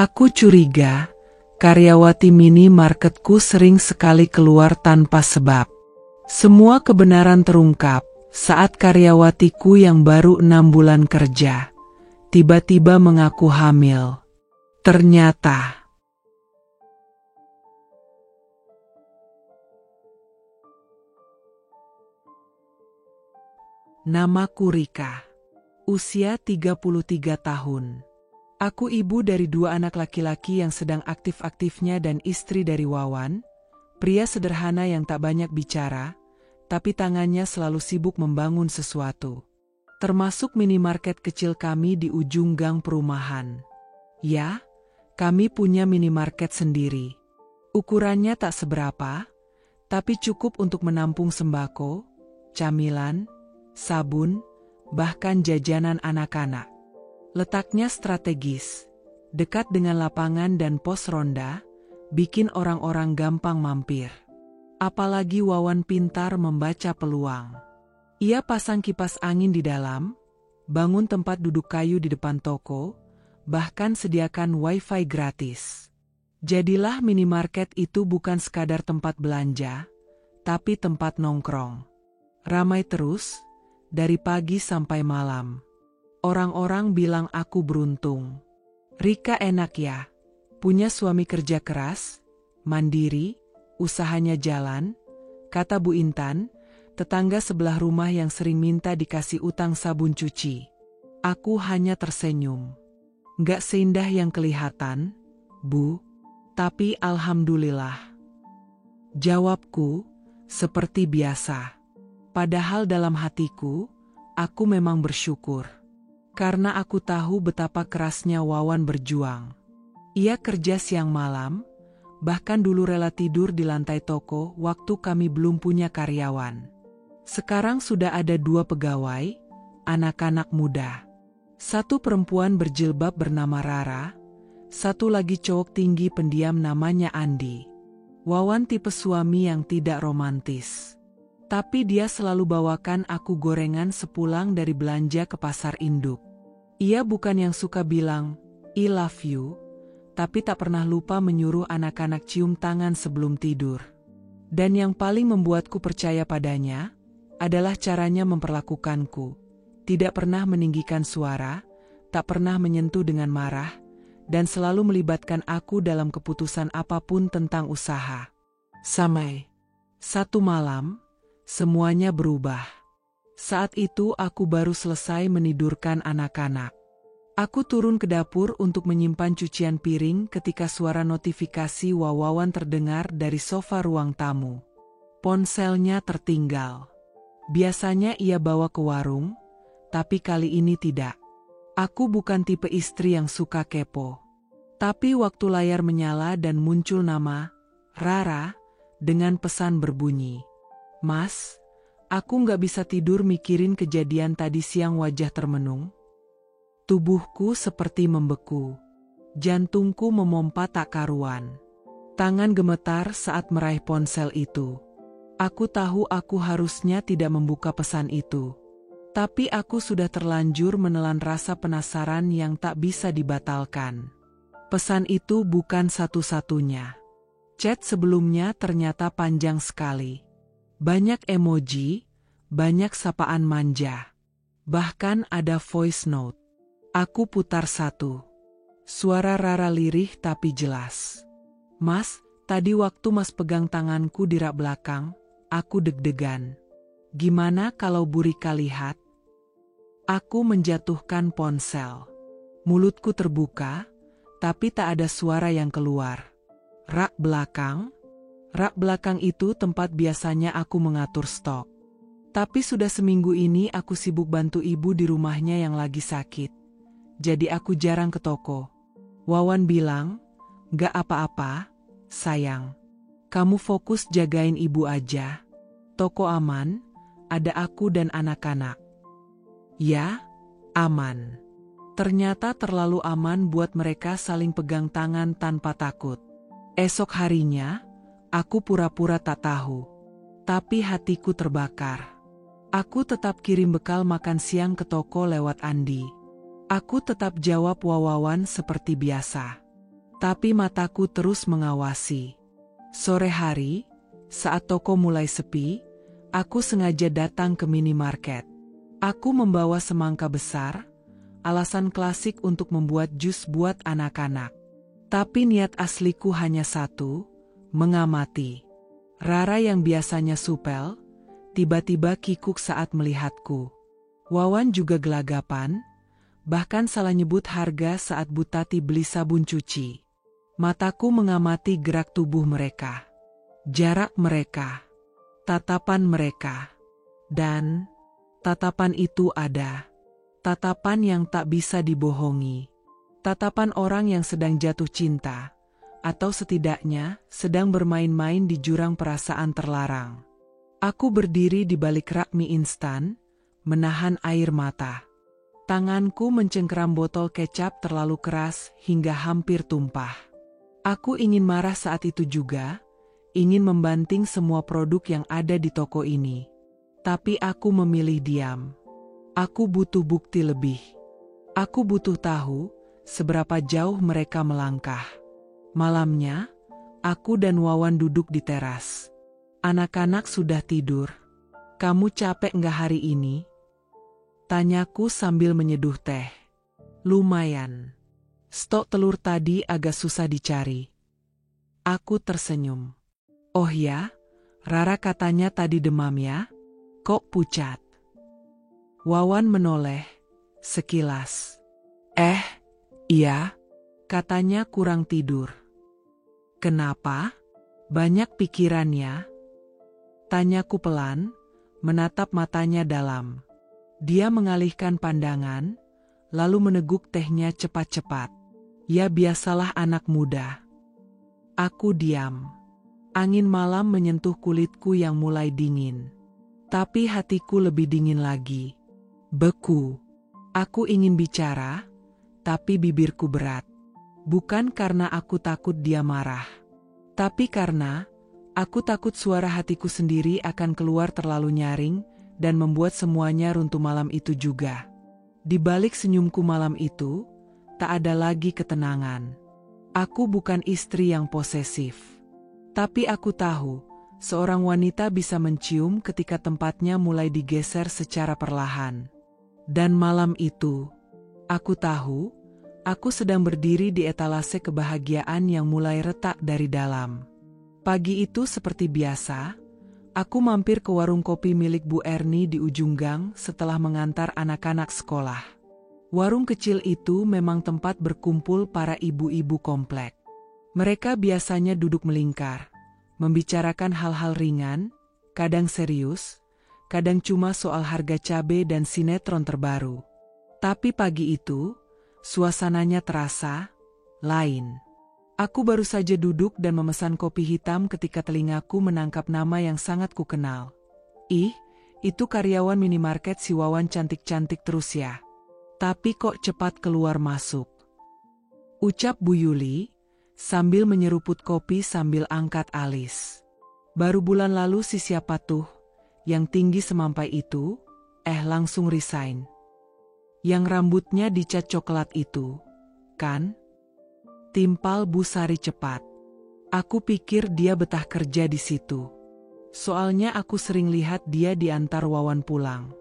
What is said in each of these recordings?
Aku curiga, karyawati minimarketku sering sekali keluar tanpa sebab. Semua kebenaran terungkap saat karyawatiku yang baru 6 bulan kerja, tiba-tiba mengaku hamil. Ternyata namaku Rika. Usia 33 tahun. Aku ibu dari 2 anak laki-laki yang sedang aktif-aktifnya dan istri dari Wawan, pria sederhana yang tak banyak bicara, tapi tangannya selalu sibuk membangun sesuatu. Termasuk minimarket kecil kami di ujung gang perumahan. Ya, kami punya minimarket sendiri. Ukurannya tak seberapa, tapi cukup untuk menampung sembako, camilan, sabun, bahkan jajanan anak-anak. Letaknya strategis, dekat dengan lapangan dan pos ronda, bikin orang-orang gampang mampir. Apalagi Wawan pintar membaca peluang. Ia pasang kipas angin di dalam, bangun tempat duduk kayu di depan toko, bahkan sediakan wifi gratis. Jadilah minimarket itu bukan sekadar tempat belanja, tapi tempat nongkrong. Ramai terus, dari pagi sampai malam. Orang-orang bilang aku beruntung. Rika enak ya, punya suami kerja keras, mandiri, usahanya jalan, kata Bu Intan, tetangga sebelah rumah yang sering minta dikasih utang sabun cuci. Aku hanya tersenyum. Nggak seindah yang kelihatan, Bu, tapi alhamdulillah. Jawabku, seperti biasa. Padahal dalam hatiku, aku memang bersyukur. Karena aku tahu betapa kerasnya Wawan berjuang. Ia kerja siang malam, bahkan dulu rela tidur di lantai toko waktu kami belum punya karyawan. Sekarang sudah ada 2 pegawai, anak-anak muda. 1 perempuan berjilbab bernama Rara, 1 lagi cowok tinggi pendiam namanya Andi. Wawan tipe suami yang tidak romantis. Tapi dia selalu bawakan aku gorengan sepulang dari belanja ke pasar induk. Ia bukan yang suka bilang, I love you, tapi tak pernah lupa menyuruh anak-anak cium tangan sebelum tidur. Dan yang paling membuatku percaya padanya, adalah caranya memperlakukanku. Tidak pernah meninggikan suara, tak pernah menyentuh dengan marah, dan selalu melibatkan aku dalam keputusan apapun tentang usaha. Sampai satu malam, semuanya berubah. Saat itu aku baru selesai menidurkan anak-anak. Aku turun ke dapur untuk menyimpan cucian piring ketika suara notifikasi Wawan terdengar dari sofa ruang tamu. Ponselnya tertinggal. Biasanya ia bawa ke warung, tapi kali ini tidak. Aku bukan tipe istri yang suka kepo. Tapi waktu layar menyala dan muncul nama Rara dengan pesan berbunyi, Mas, aku nggak bisa tidur mikirin kejadian tadi siang. Wajah termenung. Tubuhku seperti membeku. Jantungku memompa tak karuan. Tangan gemetar saat meraih ponsel itu. Aku tahu aku harusnya tidak membuka pesan itu. Tapi aku sudah terlanjur menelan rasa penasaran yang tak bisa dibatalkan. Pesan itu bukan satu-satunya. Chat sebelumnya ternyata panjang sekali. Banyak emoji, banyak sapaan manja. Bahkan ada voice note. Aku putar satu. Suara Rara lirih tapi jelas. Mas, tadi waktu Mas pegang tanganku di rak belakang, aku deg-degan. Gimana kalau Bu Rika lihat? Aku menjatuhkan ponsel. Mulutku terbuka, tapi tak ada suara yang keluar. Rak belakang? Rak belakang itu tempat biasanya aku mengatur stok. Tapi sudah seminggu ini aku sibuk bantu ibu di rumahnya yang lagi sakit. Jadi aku jarang ke toko. Wawan bilang, "Gak apa-apa, sayang. Kamu fokus jagain ibu aja. Toko aman, ada aku dan anak-anak." Ya, aman. Ternyata terlalu aman buat mereka saling pegang tangan tanpa takut. Esok harinya, aku pura-pura tak tahu. Tapi hatiku terbakar. Aku tetap kirim bekal makan siang ke toko lewat Andi. Aku tetap jawab Wawan seperti biasa. Tapi mataku terus mengawasi. Sore hari, saat toko mulai sepi, aku sengaja datang ke minimarket. Aku membawa semangka besar, alasan klasik untuk membuat jus buat anak-anak. Tapi niat asliku hanya satu, mengamati. Rara yang biasanya supel, tiba-tiba kikuk saat melihatku. Wawan juga gelagapan, bahkan salah nyebut harga saat Bu Tati beli sabun cuci. Mataku mengamati gerak tubuh mereka, jarak mereka, tatapan mereka. Dan tatapan itu ada. Tatapan yang tak bisa dibohongi. Tatapan orang yang sedang jatuh cinta, atau setidaknya sedang bermain-main di jurang perasaan terlarang. Aku berdiri di balik rak mie instan, menahan air mata. Tanganku mencengkeram botol kecap terlalu keras hingga hampir tumpah. Aku ingin marah saat itu juga, ingin membanting semua produk yang ada di toko ini. Tapi aku memilih diam. Aku butuh bukti lebih. Aku butuh tahu seberapa jauh mereka melangkah. Malamnya, aku dan Wawan duduk di teras. Anak-anak sudah tidur. "Kamu capek nggak hari ini?" Tanyaku sambil menyeduh teh. "Lumayan. Stok telur tadi agak susah dicari." Aku tersenyum. "Oh ya, Rara katanya tadi demam ya? Kok pucat?" Wawan menoleh, sekilas. Iya," katanya kurang tidur." "Kenapa? Banyak pikirannya?" Tanyaku pelan, menatap matanya dalam. Dia mengalihkan pandangan, lalu meneguk tehnya cepat-cepat. Ya biasalah anak muda. Aku diam. Angin malam menyentuh kulitku yang mulai dingin. Tapi hatiku lebih dingin lagi. Beku. Aku ingin bicara, tapi bibirku berat. Bukan karena aku takut dia marah. Tapi karena aku takut suara hatiku sendiri akan keluar terlalu nyaring dan membuat semuanya runtuh malam itu juga. Di balik senyumku malam itu, tak ada lagi ketenangan. Aku bukan istri yang posesif. Tapi aku tahu, seorang wanita bisa mencium ketika tempatnya mulai digeser secara perlahan. Dan malam itu, aku tahu, aku sedang berdiri di etalase kebahagiaan yang mulai retak dari dalam. Pagi itu seperti biasa, aku mampir ke warung kopi milik Bu Erni di ujung gang setelah mengantar anak-anak sekolah. Warung kecil itu memang tempat berkumpul para ibu-ibu komplek. Mereka biasanya duduk melingkar, membicarakan hal-hal ringan, kadang serius, kadang cuma soal harga cabai dan sinetron terbaru. Tapi pagi itu, suasananya terasa lain. Aku baru saja duduk dan memesan kopi hitam ketika telingaku menangkap nama yang sangat kukenal. Ih, itu karyawan minimarket si Wawan cantik-cantik terus ya. Tapi kok cepat keluar masuk. Ucap Bu Yuli, sambil menyeruput kopi sambil angkat alis. Baru bulan lalu si siapa tuh, yang tinggi semampai itu, langsung resign. Yang rambutnya dicat coklat itu, kan? Timpal Bu Sari cepat. Aku pikir dia betah kerja di situ. Soalnya aku sering lihat dia diantar Wawan pulang.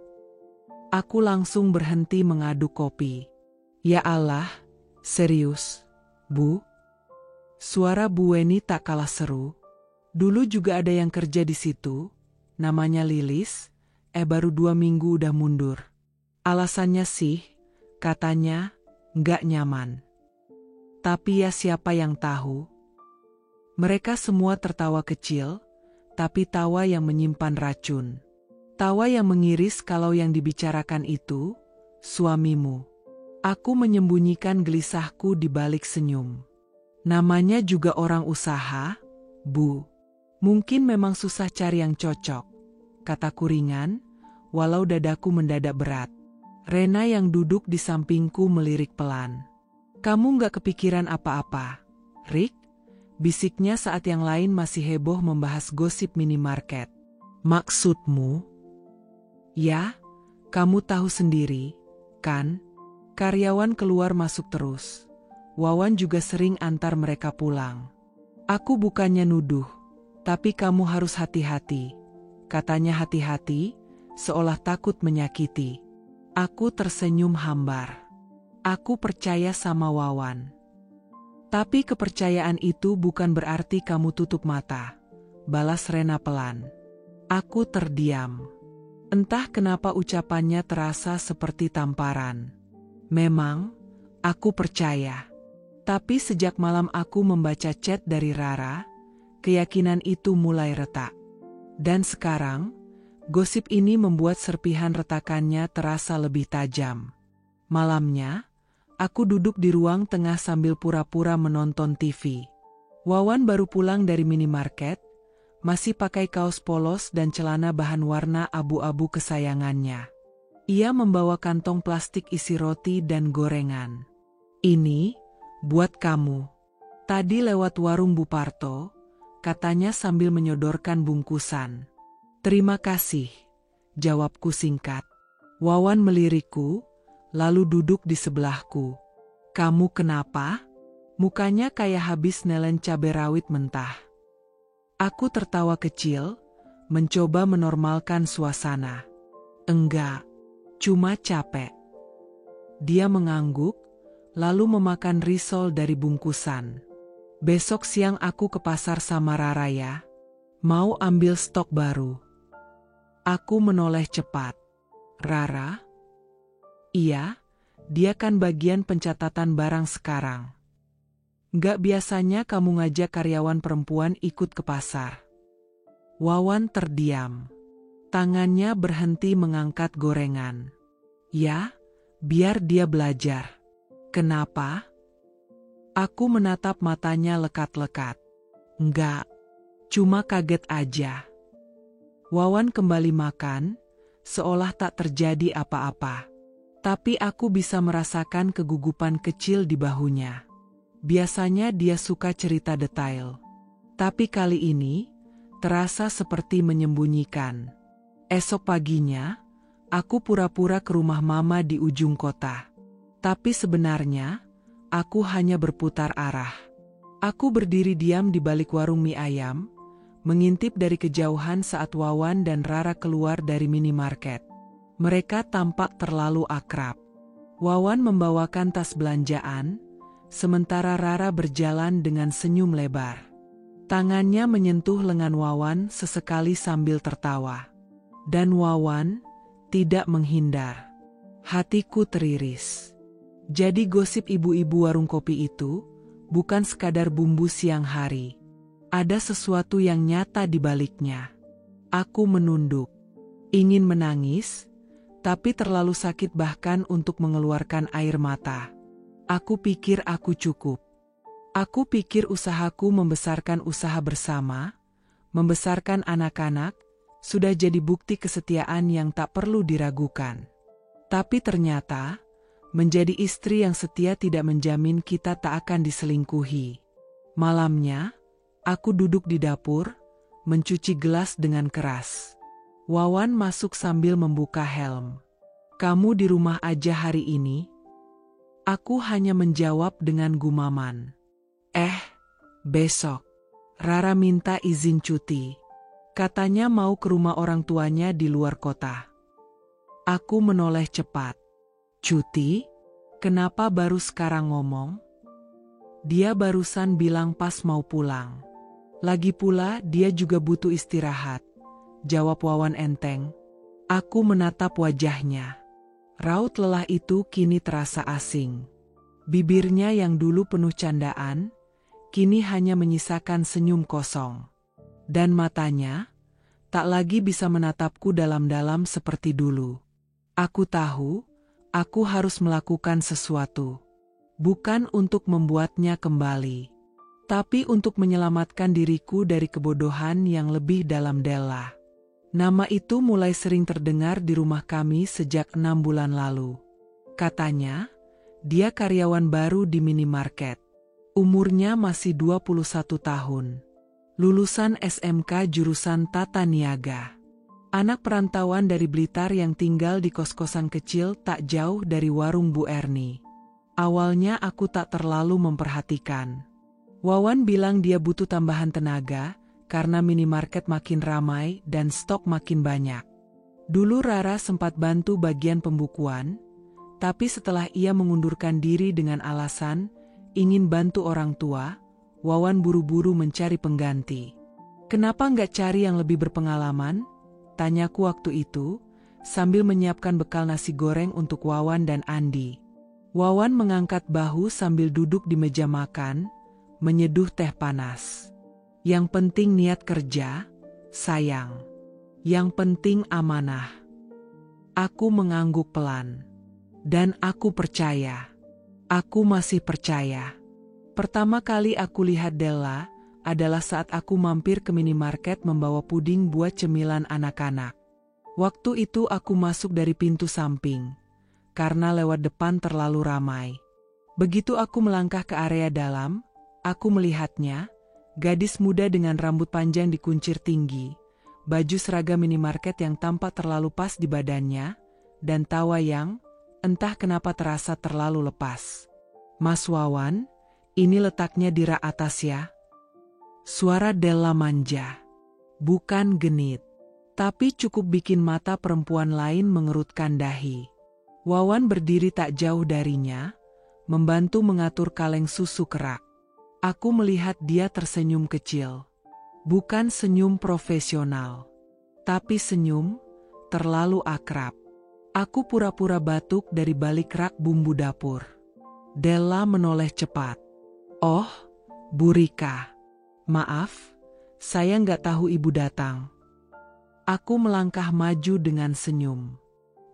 Aku langsung berhenti mengaduk kopi. Ya Allah, serius, Bu? Suara Bu Weni tak kalah seru. Dulu juga ada yang kerja di situ, namanya Lilis, baru 2 minggu udah mundur. Alasannya sih, katanya, nggak nyaman. Tapi ya siapa yang tahu? Mereka semua tertawa kecil, tapi tawa yang menyimpan racun. Tawa yang mengiris kalau yang dibicarakan itu, suamimu. Aku menyembunyikan gelisahku di balik senyum. Namanya juga orang usaha, Bu. Mungkin memang susah cari yang cocok, kataku ringan, walau dadaku mendadak berat. Rena yang duduk di sampingku melirik pelan. Kamu nggak kepikiran apa-apa, Rick? Bisiknya saat yang lain masih heboh membahas gosip minimarket. Maksudmu? Ya, kamu tahu sendiri, kan? Karyawan keluar masuk terus. Wawan juga sering antar mereka pulang. Aku bukannya nuduh, tapi kamu harus hati-hati. Katanya hati-hati, seolah takut menyakiti. Aku tersenyum hambar. Aku percaya sama Wawan. Tapi kepercayaan itu bukan berarti kamu tutup mata, balas Rena pelan. Aku terdiam. Entah kenapa ucapannya terasa seperti tamparan. Memang, aku percaya. Tapi sejak malam aku membaca chat dari Rara, keyakinan itu mulai retak. Dan sekarang, gosip ini membuat serpihan retakannya terasa lebih tajam. Malamnya, aku duduk di ruang tengah sambil pura-pura menonton TV. Wawan baru pulang dari minimarket, masih pakai kaos polos dan celana bahan warna abu-abu kesayangannya. Ia membawa kantong plastik isi roti dan gorengan. Ini, buat kamu. Tadi lewat warung Bu Parto, katanya sambil menyodorkan bungkusan. Terima kasih, jawabku singkat. Wawan melirikku, lalu duduk di sebelahku. Kamu kenapa? Mukanya kayak habis nelen cabai rawit mentah. Aku tertawa kecil, mencoba menormalkan suasana. Enggak, cuma capek. Dia mengangguk, lalu memakan risol dari bungkusan. Besok siang aku ke pasar sama Rara ya. Mau ambil stok baru. Aku menoleh cepat. Rara? Iya, dia kan bagian pencatatan barang sekarang. Gak biasanya kamu ngajak karyawan perempuan ikut ke pasar. Wawan terdiam. Tangannya berhenti mengangkat gorengan. Ya, biar dia belajar. Kenapa? Aku menatap matanya lekat-lekat. Enggak, cuma kaget aja. Wawan kembali makan, seolah tak terjadi apa-apa. Tapi aku bisa merasakan kegugupan kecil di bahunya. Biasanya dia suka cerita detail. Tapi kali ini, terasa seperti menyembunyikan. Esok paginya, aku pura-pura ke rumah mama di ujung kota. Tapi sebenarnya, aku hanya berputar arah. Aku berdiri diam di balik warung mie ayam, mengintip dari kejauhan saat Wawan dan Rara keluar dari minimarket. Mereka tampak terlalu akrab. Wawan membawakan tas belanjaan, sementara Rara berjalan dengan senyum lebar. Tangannya menyentuh lengan Wawan sesekali sambil tertawa. Dan Wawan tidak menghindar. Hatiku teriris. Jadi gosip ibu-ibu warung kopi itu bukan sekadar bumbu siang hari. Ada sesuatu yang nyata di baliknya. Aku menunduk. Ingin menangis, tapi terlalu sakit bahkan untuk mengeluarkan air mata. Aku pikir aku cukup. Aku pikir usahaku membesarkan usaha bersama, membesarkan anak-anak, sudah jadi bukti kesetiaan yang tak perlu diragukan. Tapi ternyata, menjadi istri yang setia tidak menjamin kita tak akan diselingkuhi. Malamnya, aku duduk di dapur, mencuci gelas dengan keras. Wawan masuk sambil membuka helm. Kamu di rumah aja hari ini? Aku hanya menjawab dengan gumaman. Besok. Rara minta izin cuti. Katanya mau ke rumah orang tuanya di luar kota. Aku menoleh cepat. Cuti? Kenapa baru sekarang ngomong? Dia barusan bilang pas mau pulang. Lagi pula dia juga butuh istirahat. Jawab Wawan enteng. Aku menatap wajahnya. Raut lelah itu kini terasa asing. Bibirnya yang dulu penuh candaan, kini hanya menyisakan senyum kosong. Dan matanya, tak lagi bisa menatapku dalam-dalam seperti dulu. Aku tahu, aku harus melakukan sesuatu. Bukan untuk membuatnya kembali, tapi untuk menyelamatkan diriku dari kebodohan yang lebih dalam Della. Nama itu mulai sering terdengar di rumah kami sejak 6 bulan lalu. Katanya, dia karyawan baru di minimarket. Umurnya masih 21 tahun. Lulusan SMK jurusan Tata Niaga. Anak perantauan dari Blitar yang tinggal di kos-kosan kecil tak jauh dari warung Bu Erni. Awalnya aku tak terlalu memperhatikan. Wawan bilang dia butuh tambahan tenaga, karena minimarket makin ramai dan stok makin banyak. Dulu Rara sempat bantu bagian pembukuan, tapi setelah ia mengundurkan diri dengan alasan ingin bantu orang tua, Wawan buru-buru mencari pengganti. "Kenapa nggak cari yang lebih berpengalaman?" tanyaku waktu itu, sambil menyiapkan bekal nasi goreng untuk Wawan dan Andi. Wawan mengangkat bahu sambil duduk di meja makan, menyeduh teh panas. "Yang penting niat kerja, sayang. Yang penting amanah." Aku mengangguk pelan. Dan aku percaya. Aku masih percaya. Pertama kali aku lihat Della adalah saat aku mampir ke minimarket membawa puding buat cemilan anak-anak. Waktu itu aku masuk dari pintu samping, karena lewat depan terlalu ramai. Begitu aku melangkah ke area dalam, aku melihatnya, gadis muda dengan rambut panjang dikuncir tinggi, baju seragam minimarket yang tampak terlalu pas di badannya, dan tawa yang, entah kenapa terasa terlalu lepas. "Mas Wawan, ini letaknya di rak atas ya." Suara Della manja. Bukan genit, tapi cukup bikin mata perempuan lain mengerutkan dahi. Wawan berdiri tak jauh darinya, membantu mengatur kaleng susu kerak. Aku melihat dia tersenyum kecil. Bukan senyum profesional, tapi senyum terlalu akrab. Aku pura-pura batuk dari balik rak bumbu dapur. Della menoleh cepat. "Oh, Bu Rika. Maaf, saya nggak tahu ibu datang." Aku melangkah maju dengan senyum.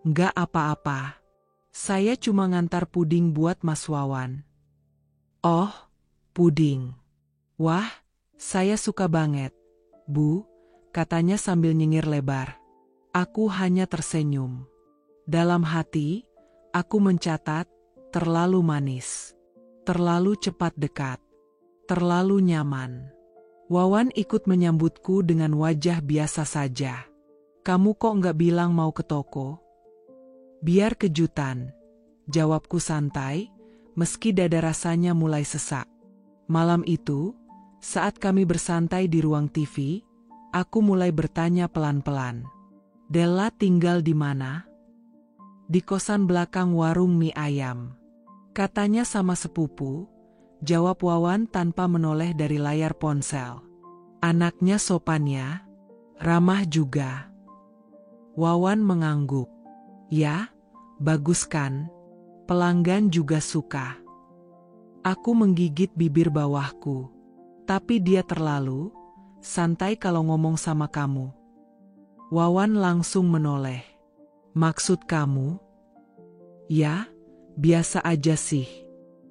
"Nggak apa-apa. Saya cuma ngantar puding buat Mas Wawan." "Oh, puding. Wah, saya suka banget, Bu," katanya sambil nyengir lebar. Aku hanya tersenyum. Dalam hati, aku mencatat, terlalu manis. Terlalu cepat dekat. Terlalu nyaman. Wawan ikut menyambutku dengan wajah biasa saja. "Kamu kok nggak bilang mau ke toko?" "Biar kejutan," jawabku santai, meski dada rasanya mulai sesak. Malam itu, saat kami bersantai di ruang TV, aku mulai bertanya pelan-pelan. "Della tinggal di mana?" "Di kosan belakang warung mie ayam," katanya sama sepupu, jawab Wawan tanpa menoleh dari layar ponsel. "Anaknya sopan ya, ramah juga." Wawan mengangguk. "Ya, bagus kan? Pelanggan juga suka." Aku menggigit bibir bawahku. "Tapi dia terlalu santai kalau ngomong sama kamu." Wawan langsung menoleh. "Maksud kamu?" "Ya, biasa aja sih.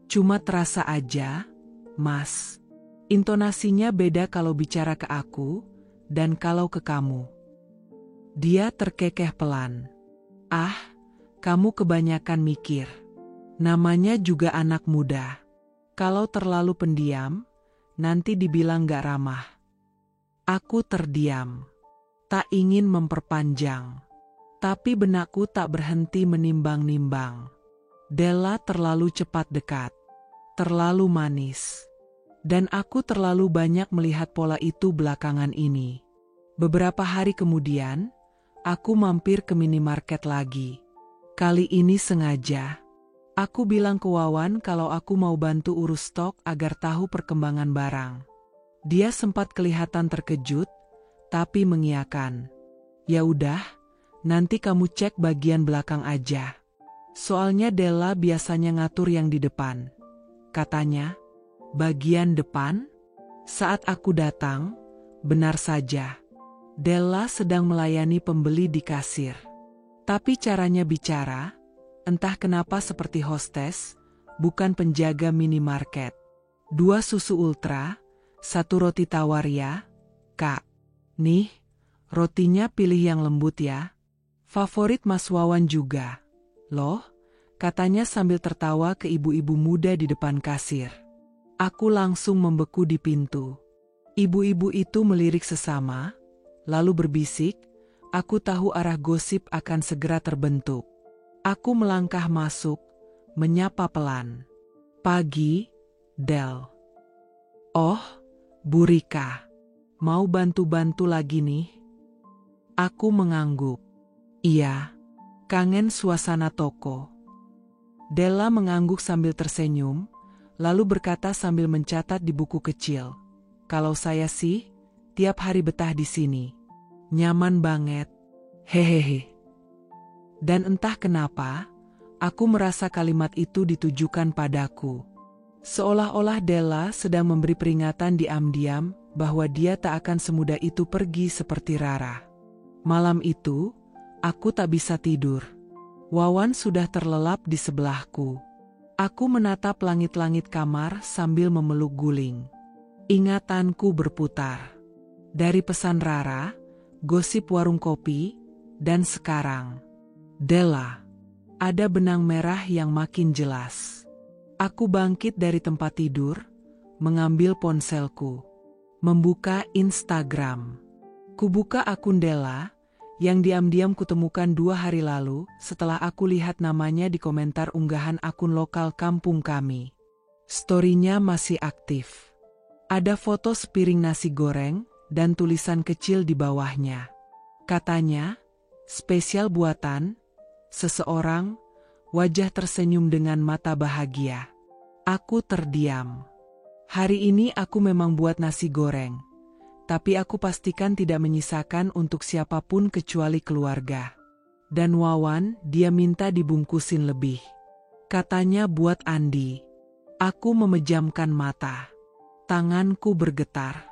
Cuma terasa aja, Mas. Intonasinya beda kalau bicara ke aku, dan kalau ke kamu." Dia terkekeh pelan. "Ah, kamu kebanyakan mikir. Namanya juga anak muda. Kalau terlalu pendiam, nanti dibilang gak ramah." Aku terdiam. Tak ingin memperpanjang. Tapi benakku tak berhenti menimbang-nimbang. Della terlalu cepat dekat. Terlalu manis. Dan aku terlalu banyak melihat pola itu belakangan ini. Beberapa hari kemudian, aku mampir ke minimarket lagi. Kali ini sengaja. Aku bilang ke Wawan kalau aku mau bantu urus stok agar tahu perkembangan barang. Dia sempat kelihatan terkejut, tapi mengiyakan. "Ya udah, nanti kamu cek bagian belakang aja. Soalnya Della biasanya ngatur yang di depan," katanya. Bagian depan? Saat aku datang, benar saja. Della sedang melayani pembeli di kasir. Tapi caranya bicara, entah kenapa seperti hostes, bukan penjaga minimarket. "2 susu ultra, 1 roti tawar ya, Kak. Nih, rotinya pilih yang lembut ya. Favorit Mas Wawan juga. Loh," katanya sambil tertawa ke ibu-ibu muda di depan kasir. Aku langsung membeku di pintu. Ibu-ibu itu melirik sesama, lalu berbisik, aku tahu arah gosip akan segera terbentuk. Aku melangkah masuk, menyapa pelan. Pagi, Del. Oh, Bu Rika. Mau bantu-bantu lagi nih? Aku mengangguk. Iya, kangen suasana toko. Della mengangguk sambil tersenyum, lalu berkata sambil mencatat di buku kecil. Kalau saya sih, tiap hari betah di sini. Nyaman banget. Hehehe. Dan entah kenapa, aku merasa kalimat itu ditujukan padaku. Seolah-olah Della sedang memberi peringatan diam-diam bahwa dia tak akan semudah itu pergi seperti Rara. Malam itu, aku tak bisa tidur. Wawan sudah terlelap di sebelahku. Aku menatap langit-langit kamar sambil memeluk guling. Ingatanku berputar. Dari pesan Rara, gosip warung kopi, dan sekarang. Della. Ada benang merah yang makin jelas. Aku bangkit dari tempat tidur, mengambil ponselku. Membuka Instagram. Kubuka akun Della, yang diam-diam kutemukan 2 hari lalu setelah aku lihat namanya di komentar unggahan akun lokal kampung kami. Story-nya masih aktif. Ada foto sepiring nasi goreng dan tulisan kecil di bawahnya. Katanya, spesial buatan, seseorang, wajah tersenyum dengan mata bahagia. Aku terdiam. Hari ini aku memang buat nasi goreng. Tapi aku pastikan tidak menyisakan untuk siapapun kecuali keluarga. Dan Wawan, dia minta dibungkusin lebih. Katanya buat Andi. Aku memejamkan mata. Tanganku bergetar.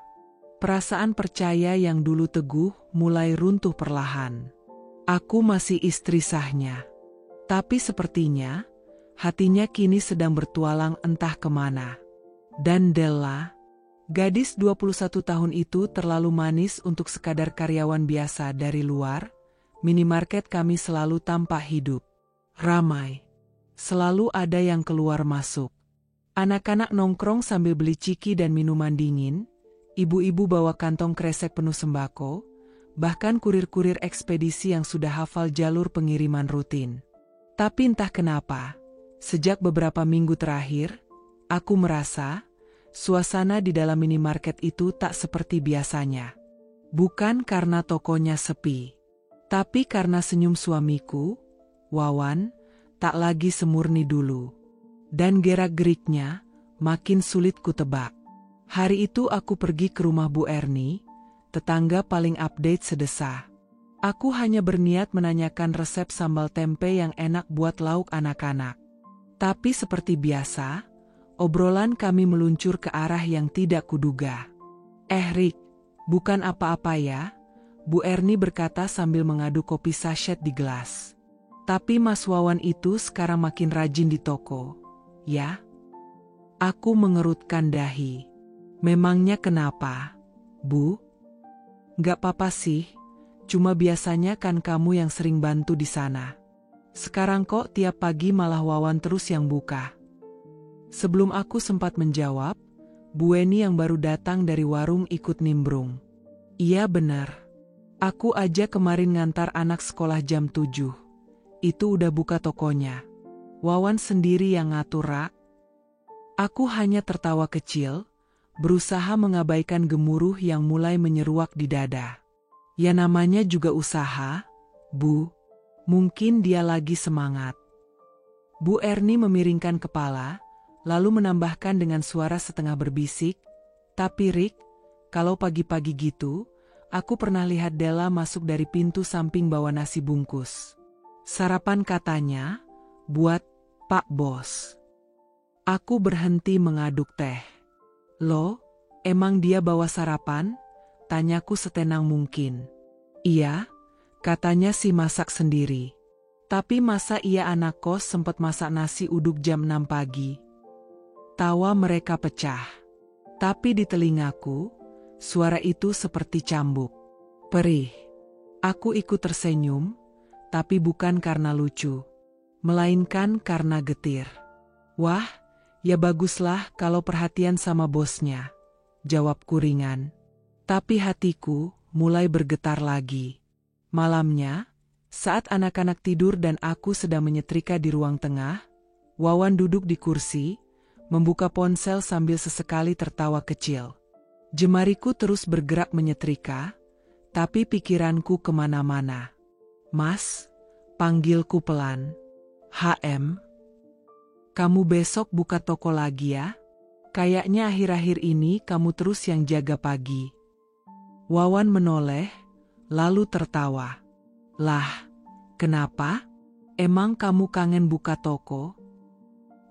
Perasaan percaya yang dulu teguh mulai runtuh perlahan. Aku masih istri sahnya. Tapi sepertinya, hatinya kini sedang bertualang entah kemana. Dan Della, gadis 21 tahun itu terlalu manis untuk sekadar karyawan biasa dari luar. Minimarket kami selalu tampak hidup. Ramai. Selalu ada yang keluar masuk. Anak-anak nongkrong sambil beli ciki dan minuman dingin. Ibu-ibu bawa kantong kresek penuh sembako. Bahkan kurir-kurir ekspedisi yang sudah hafal jalur pengiriman rutin. Tapi entah kenapa, sejak beberapa minggu terakhir, aku merasa suasana di dalam minimarket itu tak seperti biasanya. Bukan karena tokonya sepi, tapi karena senyum suamiku, Wawan, tak lagi semurni dulu. Dan gerak-geriknya makin sulit kutebak. Hari itu aku pergi ke rumah Bu Erni, tetangga paling update sedesa. Aku hanya berniat menanyakan resep sambal tempe yang enak buat lauk anak-anak. Tapi seperti biasa, obrolan kami meluncur ke arah yang tidak kuduga. Rick, bukan apa-apa ya, Bu Erni berkata sambil mengaduk kopi sachet di gelas. Tapi Mas Wawan itu sekarang makin rajin di toko, ya? Aku mengerutkan dahi. Memangnya kenapa, Bu? Gak apa-apa sih, cuma biasanya kan kamu yang sering bantu di sana. Sekarang kok tiap pagi malah Wawan terus yang buka. Sebelum aku sempat menjawab, Bu Eni yang baru datang dari warung ikut nimbrung. Iya benar. Aku aja kemarin ngantar anak sekolah jam 7. Itu udah buka tokonya. Wawan sendiri yang ngatur, Rak. Aku hanya tertawa kecil, berusaha mengabaikan gemuruh yang mulai menyeruak di dada. Ya namanya juga usaha, Bu. Mungkin dia lagi semangat. Bu Erni memiringkan kepala, lalu menambahkan dengan suara setengah berbisik, tapi Rick, kalau pagi-pagi gitu, aku pernah lihat Della masuk dari pintu samping bawa nasi bungkus. Sarapan katanya, buat Pak Bos. Aku berhenti mengaduk teh. Loh, emang dia bawa sarapan? Tanyaku setenang mungkin. Iya, katanya sih masak sendiri. Tapi masa iya anak kos sempat masak nasi uduk jam 6 pagi? Tawa mereka pecah. Tapi di telingaku, suara itu seperti cambuk. Perih. Aku ikut tersenyum, tapi bukan karena lucu, melainkan karena getir. Wah, ya baguslah kalau perhatian sama bosnya, jawabku ringan. Tapi hatiku mulai bergetar lagi. Malamnya, saat anak-anak tidur dan aku sedang menyetrika di ruang tengah, Wawan duduk di kursi, membuka ponsel sambil sesekali tertawa kecil. Jemariku terus bergerak menyetrika, tapi pikiranku kemana-mana. "Mas," panggilku pelan. "HM, kamu besok buka toko lagi ya? Kayaknya akhir-akhir ini kamu terus yang jaga pagi." Wawan menoleh, lalu tertawa. "Lah, kenapa? Emang kamu kangen buka toko?"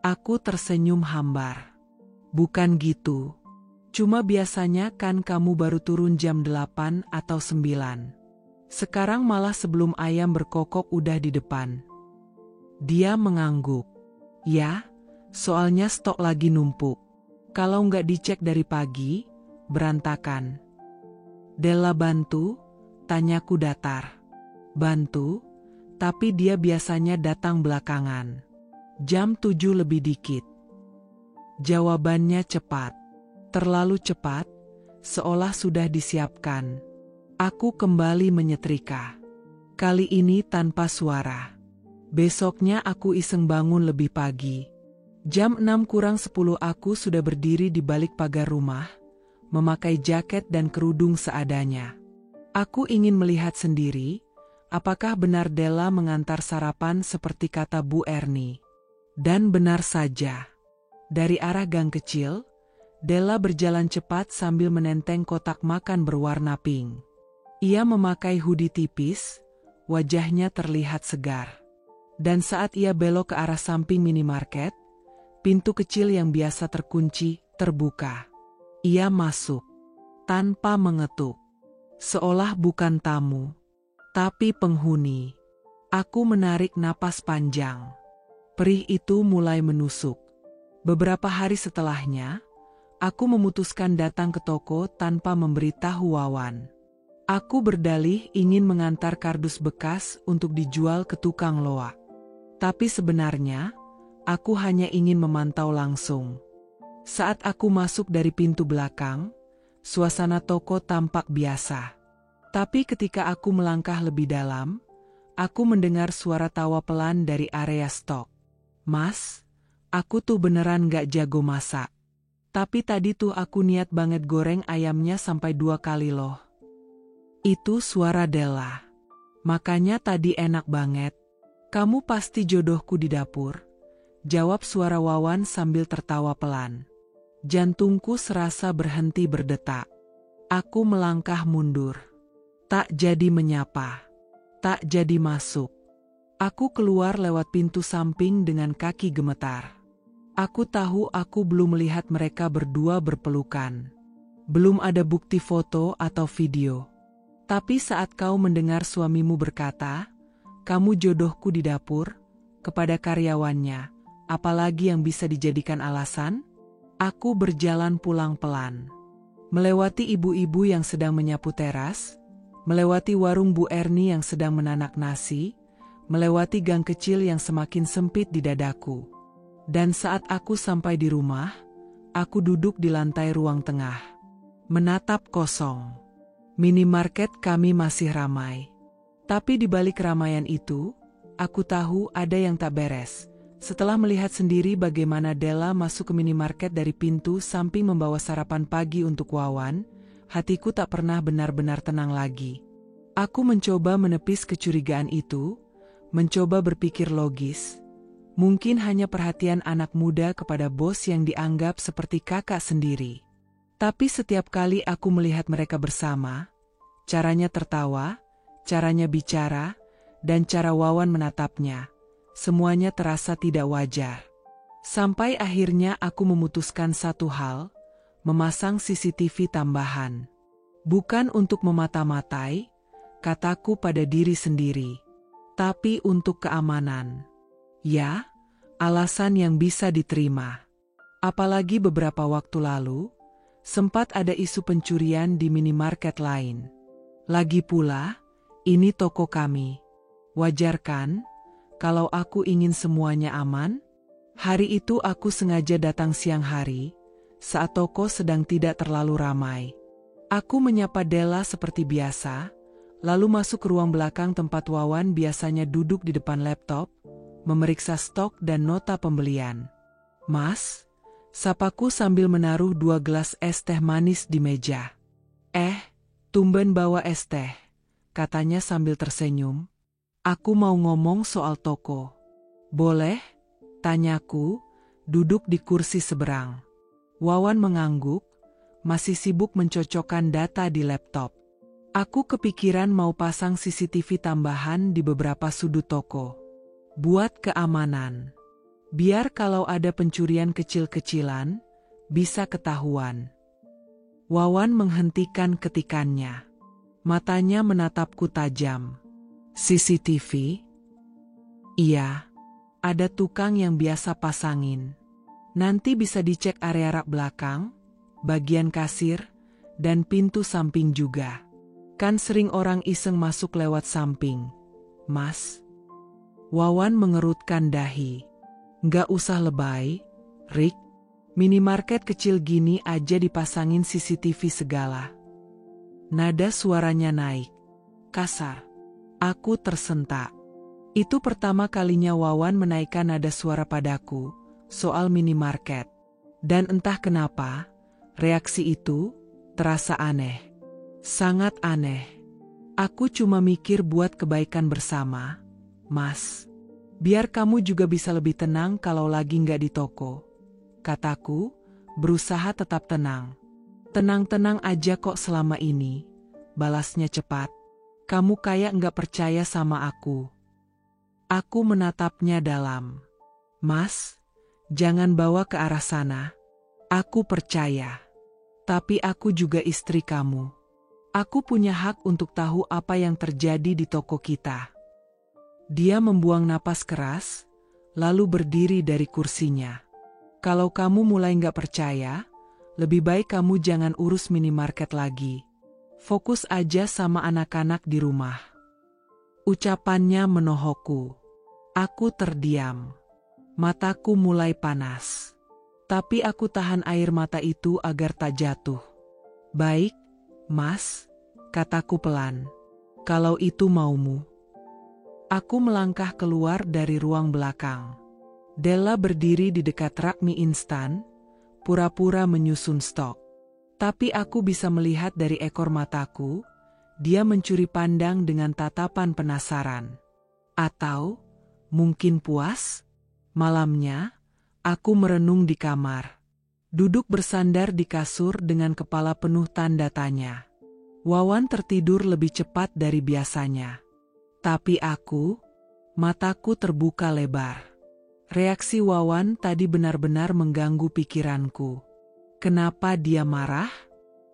Aku tersenyum hambar. "Bukan gitu. Cuma biasanya kan kamu baru turun jam 8 atau 9. Sekarang malah sebelum ayam berkokok udah di depan." Dia mengangguk. "Ya, soalnya stok lagi numpuk. Kalau nggak dicek dari pagi, berantakan." "Della bantu?" tanyaku datar. "Bantu, tapi dia biasanya datang belakangan. Jam 7 lebih dikit." Jawabannya cepat. Terlalu cepat, seolah sudah disiapkan. Aku kembali menyetrika. Kali ini tanpa suara. Besoknya aku iseng bangun lebih pagi. Jam 6 kurang 10 aku sudah berdiri di balik pagar rumah, memakai jaket dan kerudung seadanya. Aku ingin melihat sendiri, apakah benar Della mengantar sarapan seperti kata Bu Erni. Dan benar saja. Dari arah gang kecil, Della berjalan cepat sambil menenteng kotak makan berwarna pink. Ia memakai hoodie tipis, wajahnya terlihat segar. Dan saat ia belok ke arah samping minimarket, pintu kecil yang biasa terkunci, terbuka. Ia masuk, tanpa mengetuk. Seolah bukan tamu, tapi penghuni. Aku menarik napas panjang. Perih itu mulai menusuk. Beberapa hari setelahnya, aku memutuskan datang ke toko tanpa memberitahu Wawan. Aku berdalih ingin mengantar kardus bekas untuk dijual ke tukang loak. Tapi sebenarnya, aku hanya ingin memantau langsung. Saat aku masuk dari pintu belakang, suasana toko tampak biasa. Tapi ketika aku melangkah lebih dalam, aku mendengar suara tawa pelan dari area stok. "Mas, aku tuh beneran gak jago masak. Tapi tadi tuh aku niat banget goreng ayamnya sampai 2 kali loh." Itu suara Della. "Makanya tadi enak banget. Kamu pasti jodohku di dapur," jawab suara Wawan sambil tertawa pelan. Jantungku serasa berhenti berdetak. Aku melangkah mundur. Tak jadi menyapa. Tak jadi masuk. Aku keluar lewat pintu samping dengan kaki gemetar. Aku tahu aku belum melihat mereka berdua berpelukan. Belum ada bukti foto atau video. Tapi saat kau mendengar suamimu berkata, "Kamu jodohku di dapur," kepada karyawannya, apalagi yang bisa dijadikan alasan? Aku berjalan pulang pelan. Melewati ibu-ibu yang sedang menyapu teras, melewati warung Bu Erni yang sedang menanak nasi, melewati gang kecil yang semakin sempit di dadaku. Dan saat aku sampai di rumah, aku duduk di lantai ruang tengah. Menatap kosong. Minimarket kami masih ramai. Tapi di balik keramaian itu, aku tahu ada yang tak beres. Setelah melihat sendiri bagaimana Della masuk ke minimarket dari pintu samping membawa sarapan pagi untuk Wawan, hatiku tak pernah benar-benar tenang lagi. Aku mencoba menepis kecurigaan itu, mencoba berpikir logis. Mungkin hanya perhatian anak muda kepada bos yang dianggap seperti kakak sendiri. Tapi setiap kali aku melihat mereka bersama, caranya tertawa, caranya bicara, dan cara Wawan menatapnya, semuanya terasa tidak wajar. Sampai akhirnya aku memutuskan satu hal, memasang CCTV tambahan. Bukan untuk memata-matai, kataku pada diri sendiri, tapi untuk keamanan. Ya, alasan yang bisa diterima. Apalagi beberapa waktu lalu, sempat ada isu pencurian di minimarket lain. Lagi pula, ini toko kami. Wajar kan, kalau aku ingin semuanya aman? Hari itu aku sengaja datang siang hari, saat toko sedang tidak terlalu ramai. Aku menyapa Della seperti biasa, lalu masuk ke ruang belakang tempat Wawan biasanya duduk di depan laptop, memeriksa stok dan nota pembelian. "Mas, Sapaku sambil menaruh 2 gelas es teh manis di meja. Tumben bawa es teh, katanya sambil tersenyum. Aku mau ngomong soal toko. Boleh? Tanyaku, duduk di kursi seberang. Wawan mengangguk, masih sibuk mencocokkan data di laptop. Aku kepikiran mau pasang CCTV tambahan di beberapa sudut toko. Buat keamanan. Biar kalau ada pencurian kecil-kecilan, bisa ketahuan. Wawan menghentikan ketikannya. Matanya menatapku tajam. CCTV? Iya. Ada tukang yang biasa pasangin. Nanti bisa dicek area rak belakang, bagian kasir, dan pintu samping juga. Kan sering orang iseng masuk lewat samping. Mas? Wawan mengerutkan dahi. Nggak usah lebay, Rick. Minimarket kecil gini aja dipasangin CCTV segala. Nada suaranya naik. Kasar. Aku tersentak. Itu pertama kalinya Wawan menaikkan nada suara padaku soal minimarket. Dan entah kenapa, reaksi itu terasa aneh. Sangat aneh. Aku cuma mikir buat kebaikan bersama, Mas. Biar kamu juga bisa lebih tenang kalau lagi nggak di toko. Kataku, berusaha tetap tenang. Tenang-tenang aja kok selama ini. Balasnya cepat. Kamu kayak nggak percaya sama aku. Aku menatapnya dalam. Mas, jangan bawa ke arah sana. Aku percaya. Tapi aku juga istri kamu. Aku punya hak untuk tahu apa yang terjadi di toko kita. Dia membuang napas keras, lalu berdiri dari kursinya. Kalau kamu mulai nggak percaya, lebih baik kamu jangan urus minimarket lagi. Fokus aja sama anak-anak di rumah. Ucapannya menohokku. Aku terdiam. Mataku mulai panas. Tapi aku tahan air mata itu agar tak jatuh. Baik, Mas, kataku pelan. Kalau itu maumu. Aku melangkah keluar dari ruang belakang. Della berdiri di dekat rak mie instan, pura-pura menyusun stok. Tapi aku bisa melihat dari ekor mataku, dia mencuri pandang dengan tatapan penasaran. Atau, mungkin puas? Malamnya, aku merenung di kamar. Duduk bersandar di kasur dengan kepala penuh tanda tanya. Wawan tertidur lebih cepat dari biasanya. Tapi aku, mataku terbuka lebar. Reaksi Wawan tadi benar-benar mengganggu pikiranku. Kenapa dia marah?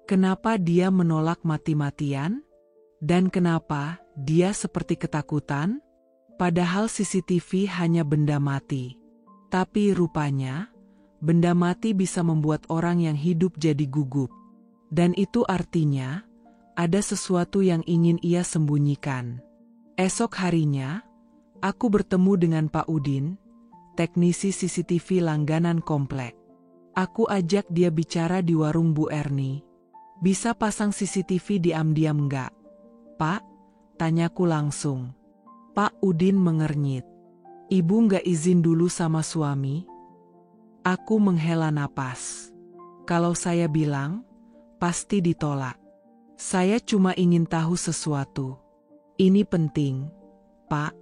Kenapa dia menolak mati-matian? Dan kenapa dia seperti ketakutan? Padahal CCTV hanya benda mati. Tapi rupanya, benda mati bisa membuat orang yang hidup jadi gugup. Dan itu artinya, ada sesuatu yang ingin ia sembunyikan. Esok harinya, aku bertemu dengan Pak Udin, teknisi CCTV langganan komplek. Aku ajak dia bicara di warung Bu Erni. Bisa pasang CCTV diam-diam nggak? Pak? Tanyaku langsung. Pak Udin mengernyit. Ibu nggak izin dulu sama suami? Aku menghela napas. Kalau saya bilang, pasti ditolak. Saya cuma ingin tahu sesuatu. Ini penting, Pak.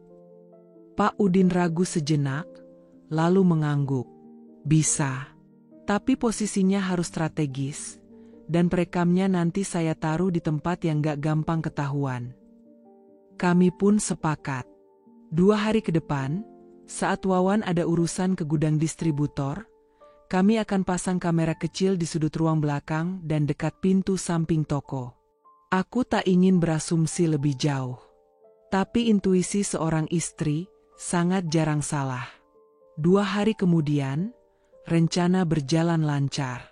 Pak Udin ragu sejenak, lalu mengangguk. Bisa. Tapi posisinya harus strategis, dan perekamnya nanti saya taruh di tempat yang gak gampang ketahuan. Kami pun sepakat. 2 hari ke depan, saat Wawan ada urusan ke gudang distributor, kami akan pasang kamera kecil di sudut ruang belakang dan dekat pintu samping toko. Aku tak ingin berasumsi lebih jauh. Tapi intuisi seorang istri sangat jarang salah. 2 hari kemudian, rencana berjalan lancar.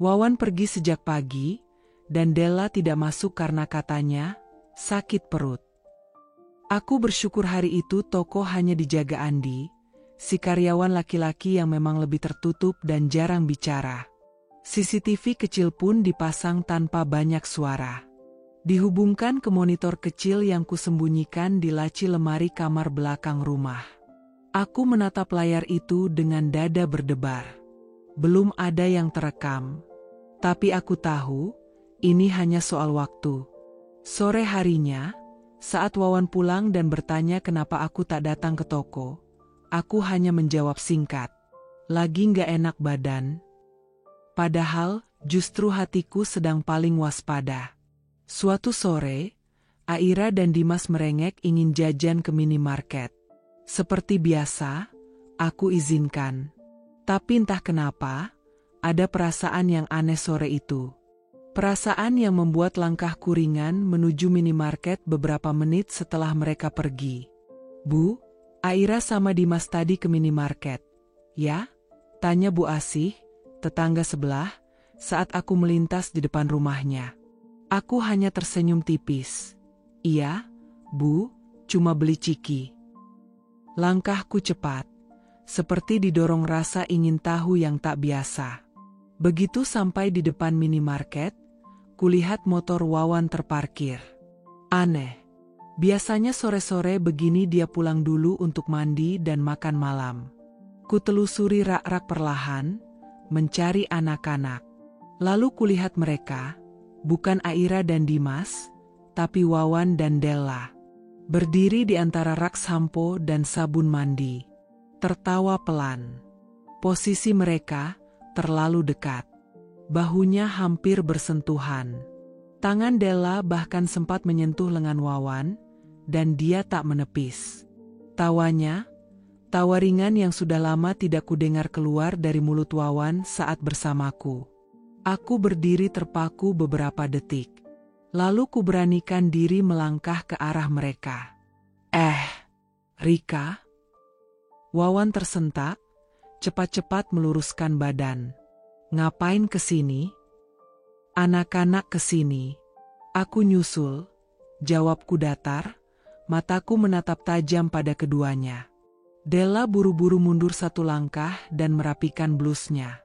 Wawan pergi sejak pagi, dan Della tidak masuk karena katanya sakit perut. Aku bersyukur hari itu toko hanya dijaga Andi, si karyawan laki-laki yang memang lebih tertutup dan jarang bicara. CCTV kecil pun dipasang tanpa banyak suara. Dihubungkan ke monitor kecil yang kusembunyikan di laci lemari kamar belakang rumah. Aku menatap layar itu dengan dada berdebar. Belum ada yang terekam. Tapi aku tahu, ini hanya soal waktu. Sore harinya, saat Wawan pulang dan bertanya kenapa aku tak datang ke toko, aku hanya menjawab singkat. Lagi nggak enak badan. Padahal, justru hatiku sedang paling waspada. Suatu sore, Aira dan Dimas merengek ingin jajan ke minimarket. Seperti biasa, aku izinkan. Tapi entah kenapa, ada perasaan yang aneh sore itu. Perasaan yang membuat langkahku ringan menuju minimarket beberapa menit setelah mereka pergi. Bu, Aira sama Dimas tadi ke minimarket. Ya? Tanya Bu Asih, tetangga sebelah, saat aku melintas di depan rumahnya. Aku hanya tersenyum tipis. Iya, Bu, cuma beli ciki. Langkahku cepat. Seperti didorong rasa ingin tahu yang tak biasa. Begitu sampai di depan minimarket, kulihat motor Wawan terparkir. Aneh. Biasanya sore-sore begini dia pulang dulu untuk mandi dan makan malam. Kutelusuri rak-rak perlahan, mencari anak-anak. Lalu kulihat mereka, bukan Aira dan Dimas, tapi Wawan dan Della. Berdiri di antara rak sampo dan sabun mandi. Tertawa pelan. Posisi mereka terlalu dekat. Bahunya hampir bersentuhan. Tangan Della bahkan sempat menyentuh lengan Wawan, dan dia tak menepis. Tawanya, tawa ringan yang sudah lama tidak kudengar keluar dari mulut Wawan saat bersamaku. Aku berdiri terpaku beberapa detik. Lalu kuberanikan diri melangkah ke arah mereka. Rika? Wawan tersentak, cepat-cepat meluruskan badan. Ngapain kesini? Anak-anak kesini. Aku nyusul, jawabku datar, mataku menatap tajam pada keduanya. Della buru-buru mundur satu langkah dan merapikan blusnya.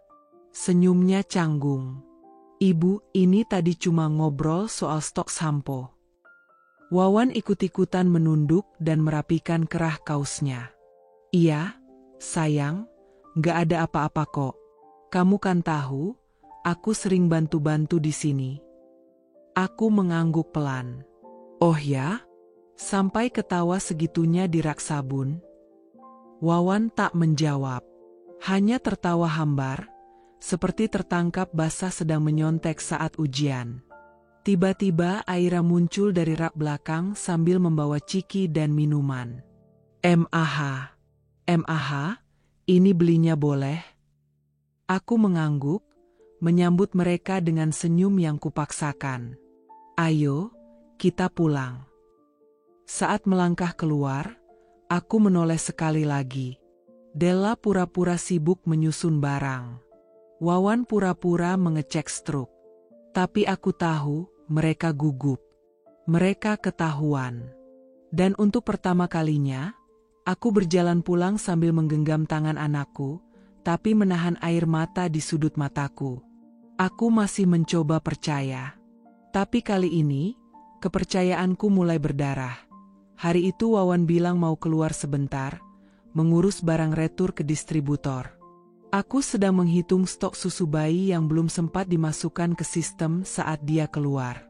Senyumnya canggung. Ibu, ini tadi cuma ngobrol soal stok sampo. Wawan ikut-ikutan menunduk dan merapikan kerah kaosnya. Iya, sayang, nggak ada apa-apa kok. Kamu kan tahu, aku sering bantu-bantu di sini. Aku mengangguk pelan. Oh ya? Sampai ketawa segitunya di rak sabun. Wawan tak menjawab. Hanya tertawa hambar, seperti tertangkap basah sedang menyontek saat ujian. Tiba-tiba Aira muncul dari rak belakang sambil membawa ciki dan minuman. MAH, ini belinya boleh? Aku mengangguk, menyambut mereka dengan senyum yang kupaksakan. Ayo, kita pulang. Saat melangkah keluar, aku menoleh sekali lagi. Della pura-pura sibuk menyusun barang. Wawan pura-pura mengecek struk. Tapi aku tahu, mereka gugup. Mereka ketahuan. Dan untuk pertama kalinya, aku berjalan pulang sambil menggenggam tangan anakku, tapi menahan air mata di sudut mataku. Aku masih mencoba percaya. Tapi kali ini, kepercayaanku mulai berdarah. Hari itu Wawan bilang mau keluar sebentar, mengurus barang retur ke distributor. Aku sedang menghitung stok susu bayi yang belum sempat dimasukkan ke sistem saat dia keluar.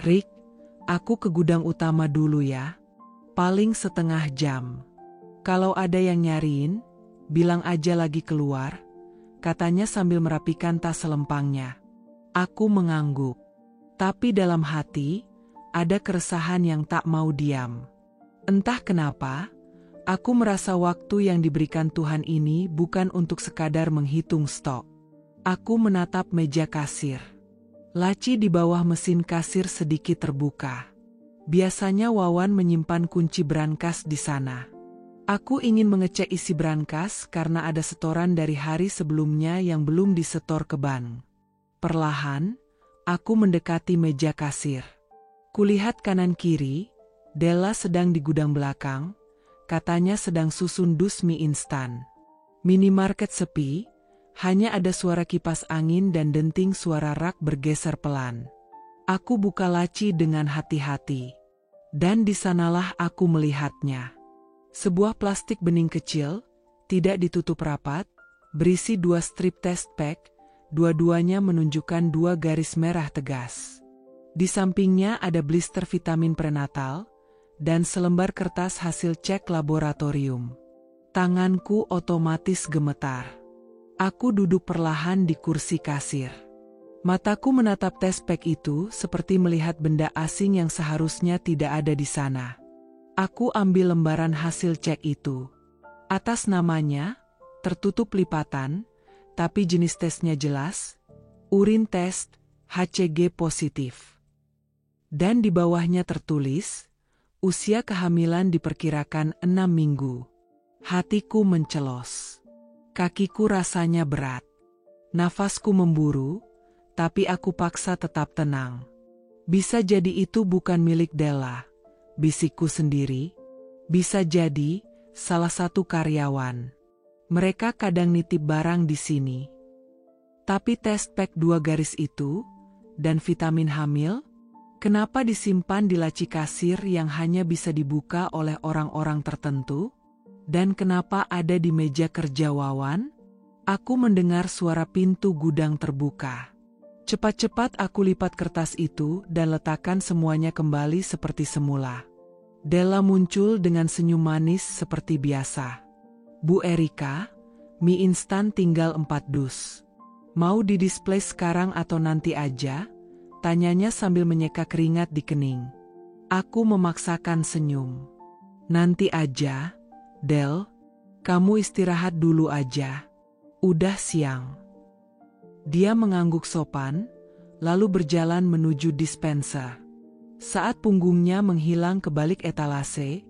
Rick, aku ke gudang utama dulu ya. Paling setengah jam. Kalau ada yang nyariin, bilang aja lagi keluar, katanya sambil merapikan tas selempangnya. Aku mengangguk. Tapi dalam hati, ada keresahan yang tak mau diam. Entah kenapa, aku merasa waktu yang diberikan Tuhan ini bukan untuk sekadar menghitung stok. Aku menatap meja kasir. Laci di bawah mesin kasir sedikit terbuka. Biasanya Wawan menyimpan kunci brankas di sana. Aku ingin mengecek isi brankas karena ada setoran dari hari sebelumnya yang belum disetor ke bank. Perlahan, aku mendekati meja kasir. Kulihat kanan kiri, Della sedang di gudang belakang, katanya sedang susun dus mie instan. Minimarket sepi, hanya ada suara kipas angin dan denting suara rak bergeser pelan. Aku buka laci dengan hati-hati. Dan di sanalah aku melihatnya. Sebuah plastik bening kecil, tidak ditutup rapat, berisi 2 strip test pack, dua-duanya menunjukkan 2 garis merah tegas. Di sampingnya ada blister vitamin prenatal, dan selembar kertas hasil cek laboratorium. Tanganku otomatis gemetar. Aku duduk perlahan di kursi kasir. Mataku menatap test pack itu seperti melihat benda asing yang seharusnya tidak ada di sana. Aku ambil lembaran hasil cek itu. Atas namanya, tertutup lipatan, tapi jenis tesnya jelas, urin test, HCG positif. Dan di bawahnya tertulis, usia kehamilan diperkirakan 6 minggu. Hatiku mencelos. Kakiku rasanya berat. Nafasku memburu, tapi aku paksa tetap tenang. Bisa jadi itu bukan milik Della, bisikku sendiri. Bisa jadi salah satu karyawan. Mereka kadang nitip barang di sini. Tapi test pack 2 garis itu, dan vitamin hamil, kenapa disimpan di laci kasir yang hanya bisa dibuka oleh orang-orang tertentu? Dan kenapa ada di meja kerja Wawan? Aku mendengar suara pintu gudang terbuka. Cepat-cepat aku lipat kertas itu dan letakkan semuanya kembali seperti semula. Della muncul dengan senyum manis seperti biasa. Bu Erika, mie instan tinggal 4 dus. Mau didisplay sekarang atau nanti aja? Tanyanya sambil menyeka keringat di kening. Aku memaksakan senyum. Nanti aja, Del. Kamu istirahat dulu aja. Udah siang. Dia mengangguk sopan, lalu berjalan menuju dispenser. Saat punggungnya menghilang ke balik etalase,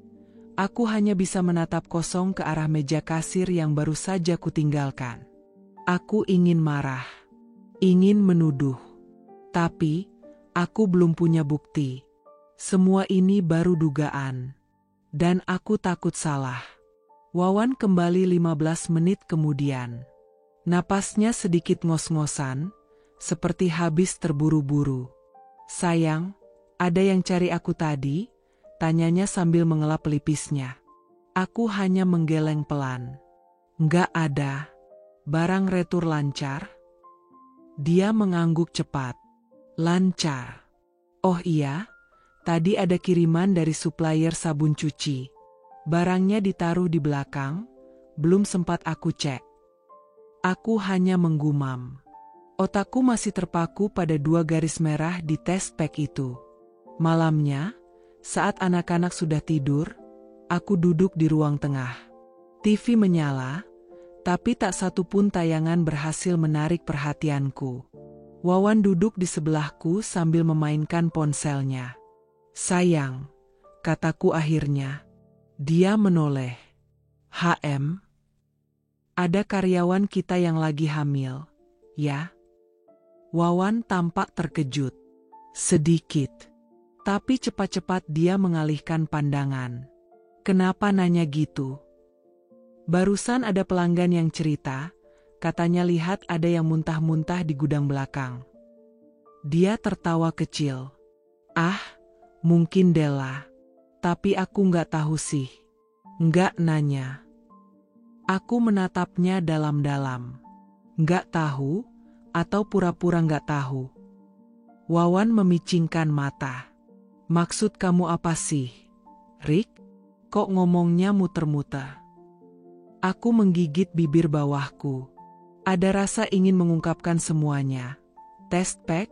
aku hanya bisa menatap kosong ke arah meja kasir yang baru saja kutinggalkan. Aku ingin marah, ingin menuduh. Tapi, aku belum punya bukti. Semua ini baru dugaan. Dan aku takut salah. Wawan kembali 15 menit kemudian. Napasnya sedikit ngos-ngosan, seperti habis terburu-buru. Sayang, ada yang cari aku tadi? Tanyanya sambil mengelap pelipisnya. Aku hanya menggeleng pelan. Nggak ada. Barang retur lancar? Dia mengangguk cepat. Lancar. Oh iya, tadi ada kiriman dari supplier sabun cuci. Barangnya ditaruh di belakang, belum sempat aku cek. Aku hanya menggumam. Otakku masih terpaku pada 2 garis merah di test pack itu. Malamnya, saat anak-anak sudah tidur, aku duduk di ruang tengah. TV menyala, tapi tak satu pun tayangan berhasil menarik perhatianku. Wawan duduk di sebelahku sambil memainkan ponselnya. Sayang, kataku akhirnya. Dia menoleh. HM? Ada karyawan kita yang lagi hamil, ya? Wawan tampak terkejut. Sedikit. Tapi cepat-cepat dia mengalihkan pandangan. Kenapa nanya gitu? Barusan ada pelanggan yang cerita, katanya lihat ada yang muntah-muntah di gudang belakang. Dia tertawa kecil. Ah, mungkin Della. Tapi aku nggak tahu sih. Nggak nanya. Aku menatapnya dalam-dalam. Nggak tahu, atau pura-pura nggak tahu. Wawan memicingkan mata. Maksud kamu apa sih, Rick? Kok ngomongnya muter-muter? Aku menggigit bibir bawahku. Ada rasa ingin mengungkapkan semuanya. Test pack,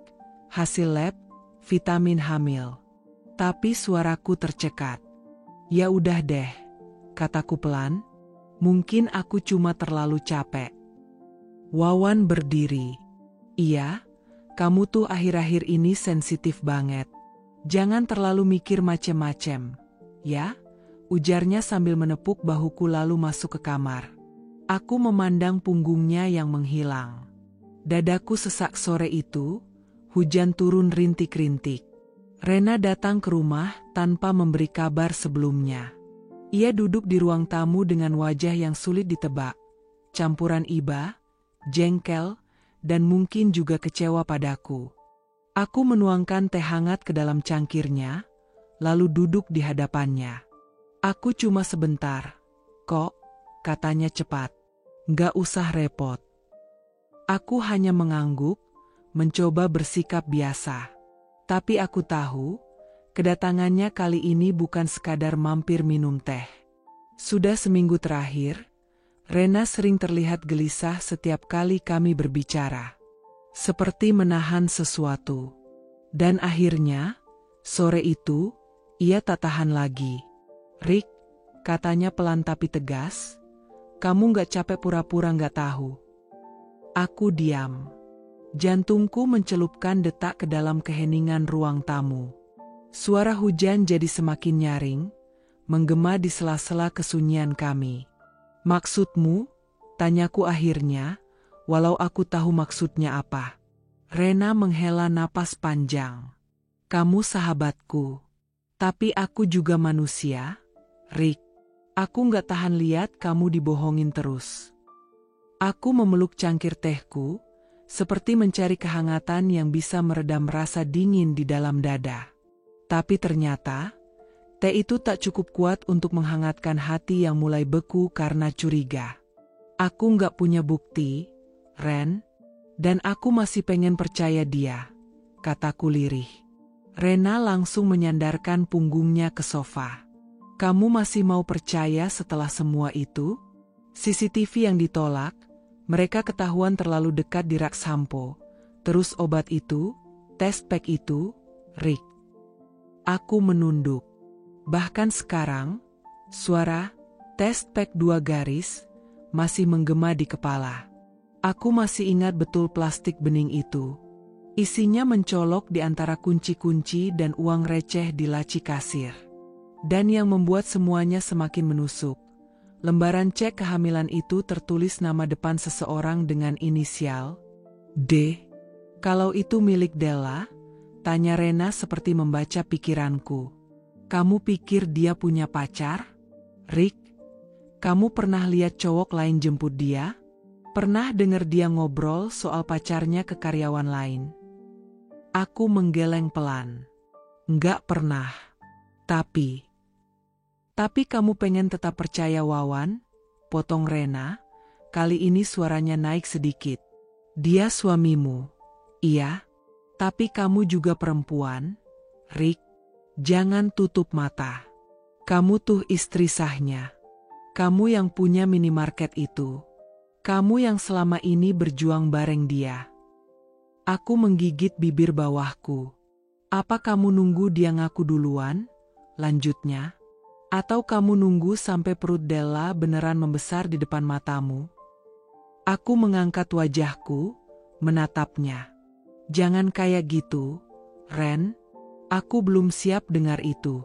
hasil lab, vitamin hamil. Tapi suaraku tercekat. Ya udah deh, kataku pelan. Mungkin aku cuma terlalu capek. Wawan berdiri. Iya, kamu tuh akhir-akhir ini sensitif banget. Jangan terlalu mikir macem-macem, ya? Ujarnya sambil menepuk bahuku lalu masuk ke kamar. Aku memandang punggungnya yang menghilang. Dadaku sesak sore itu, hujan turun rintik-rintik. Rena datang ke rumah tanpa memberi kabar sebelumnya. Ia duduk di ruang tamu dengan wajah yang sulit ditebak. Campuran iba, jengkel, dan mungkin juga kecewa padaku. Aku menuangkan teh hangat ke dalam cangkirnya, lalu duduk di hadapannya. Aku cuma sebentar, kok, katanya cepat. Nggak usah repot. Aku hanya mengangguk, mencoba bersikap biasa. Tapi aku tahu, kedatangannya kali ini bukan sekadar mampir minum teh. Sudah seminggu terakhir, Rena sering terlihat gelisah setiap kali kami berbicara. Seperti menahan sesuatu. Dan akhirnya, sore itu, ia tak tahan lagi. "Rick," katanya pelan tapi tegas, "kamu gak capek pura-pura gak tahu?" Aku diam. Jantungku mencelupkan detak ke dalam keheningan ruang tamu. Suara hujan jadi semakin nyaring, menggema di sela-sela kesunyian kami. "Maksudmu?" tanyaku akhirnya, walau aku tahu maksudnya apa. Rena menghela napas panjang. "Kamu sahabatku. Tapi aku juga manusia, Rick. Aku gak tahan lihat kamu dibohongin terus." Aku memeluk cangkir tehku, seperti mencari kehangatan yang bisa meredam rasa dingin di dalam dada. Tapi ternyata, teh itu tak cukup kuat untuk menghangatkan hati yang mulai beku karena curiga. "Aku gak punya bukti, Ren. Dan aku masih pengen percaya dia," kataku lirih. Rena langsung menyandarkan punggungnya ke sofa. "Kamu masih mau percaya setelah semua itu? CCTV yang ditolak, mereka ketahuan terlalu dekat di rak sampo. Terus obat itu, test pack itu, Rick." Aku menunduk. Bahkan sekarang, suara test pack 2 garis masih menggema di kepala. Aku masih ingat betul plastik bening itu. Isinya mencolok di antara kunci-kunci dan uang receh di laci kasir. Dan yang membuat semuanya semakin menusuk, lembaran cek kehamilan itu tertulis nama depan seseorang dengan inisial D. "Kalau itu milik Della?" tanya Rena seperti membaca pikiranku. "Kamu pikir dia punya pacar? Rick, kamu pernah lihat cowok lain jemput dia? Pernah dengar dia ngobrol soal pacarnya ke karyawan lain?" Aku menggeleng pelan. "Nggak pernah. Tapi kamu pengen tetap percaya Wawan?" potong Rena. Kali ini suaranya naik sedikit. "Dia suamimu." "Iya. Tapi kamu juga perempuan, Rick. Jangan tutup mata. Kamu tuh istri sahnya. Kamu yang punya minimarket itu. Kamu yang selama ini berjuang bareng dia." Aku menggigit bibir bawahku. "Apa kamu nunggu dia ngaku duluan?" lanjutnya. "Atau kamu nunggu sampai perut Della beneran membesar di depan matamu?" Aku mengangkat wajahku, menatapnya. "Jangan kayak gitu, Ren. Aku belum siap dengar itu."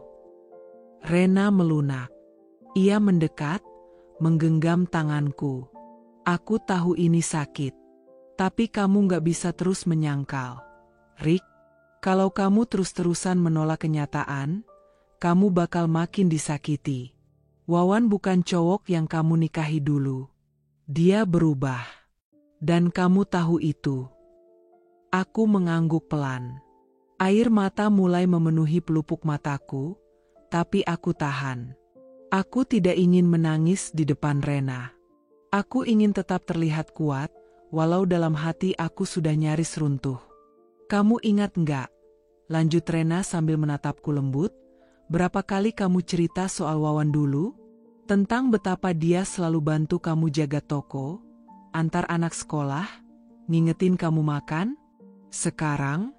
Rena melunak. Ia mendekat, menggenggam tanganku. "Aku tahu ini sakit. Tapi kamu gak bisa terus menyangkal, Rick. Kalau kamu terus-terusan menolak kenyataan, kamu bakal makin disakiti. Wawan bukan cowok yang kamu nikahi dulu. Dia berubah. Dan kamu tahu itu." Aku mengangguk pelan. Air mata mulai memenuhi pelupuk mataku, tapi aku tahan. Aku tidak ingin menangis di depan Rena. Aku ingin tetap terlihat kuat, walau dalam hati aku sudah nyaris runtuh. "Kamu ingat nggak?" lanjut Rena sambil menatapku lembut. "Berapa kali kamu cerita soal Wawan dulu? Tentang betapa dia selalu bantu kamu jaga toko, antar anak sekolah, ngingetin kamu makan? Sekarang,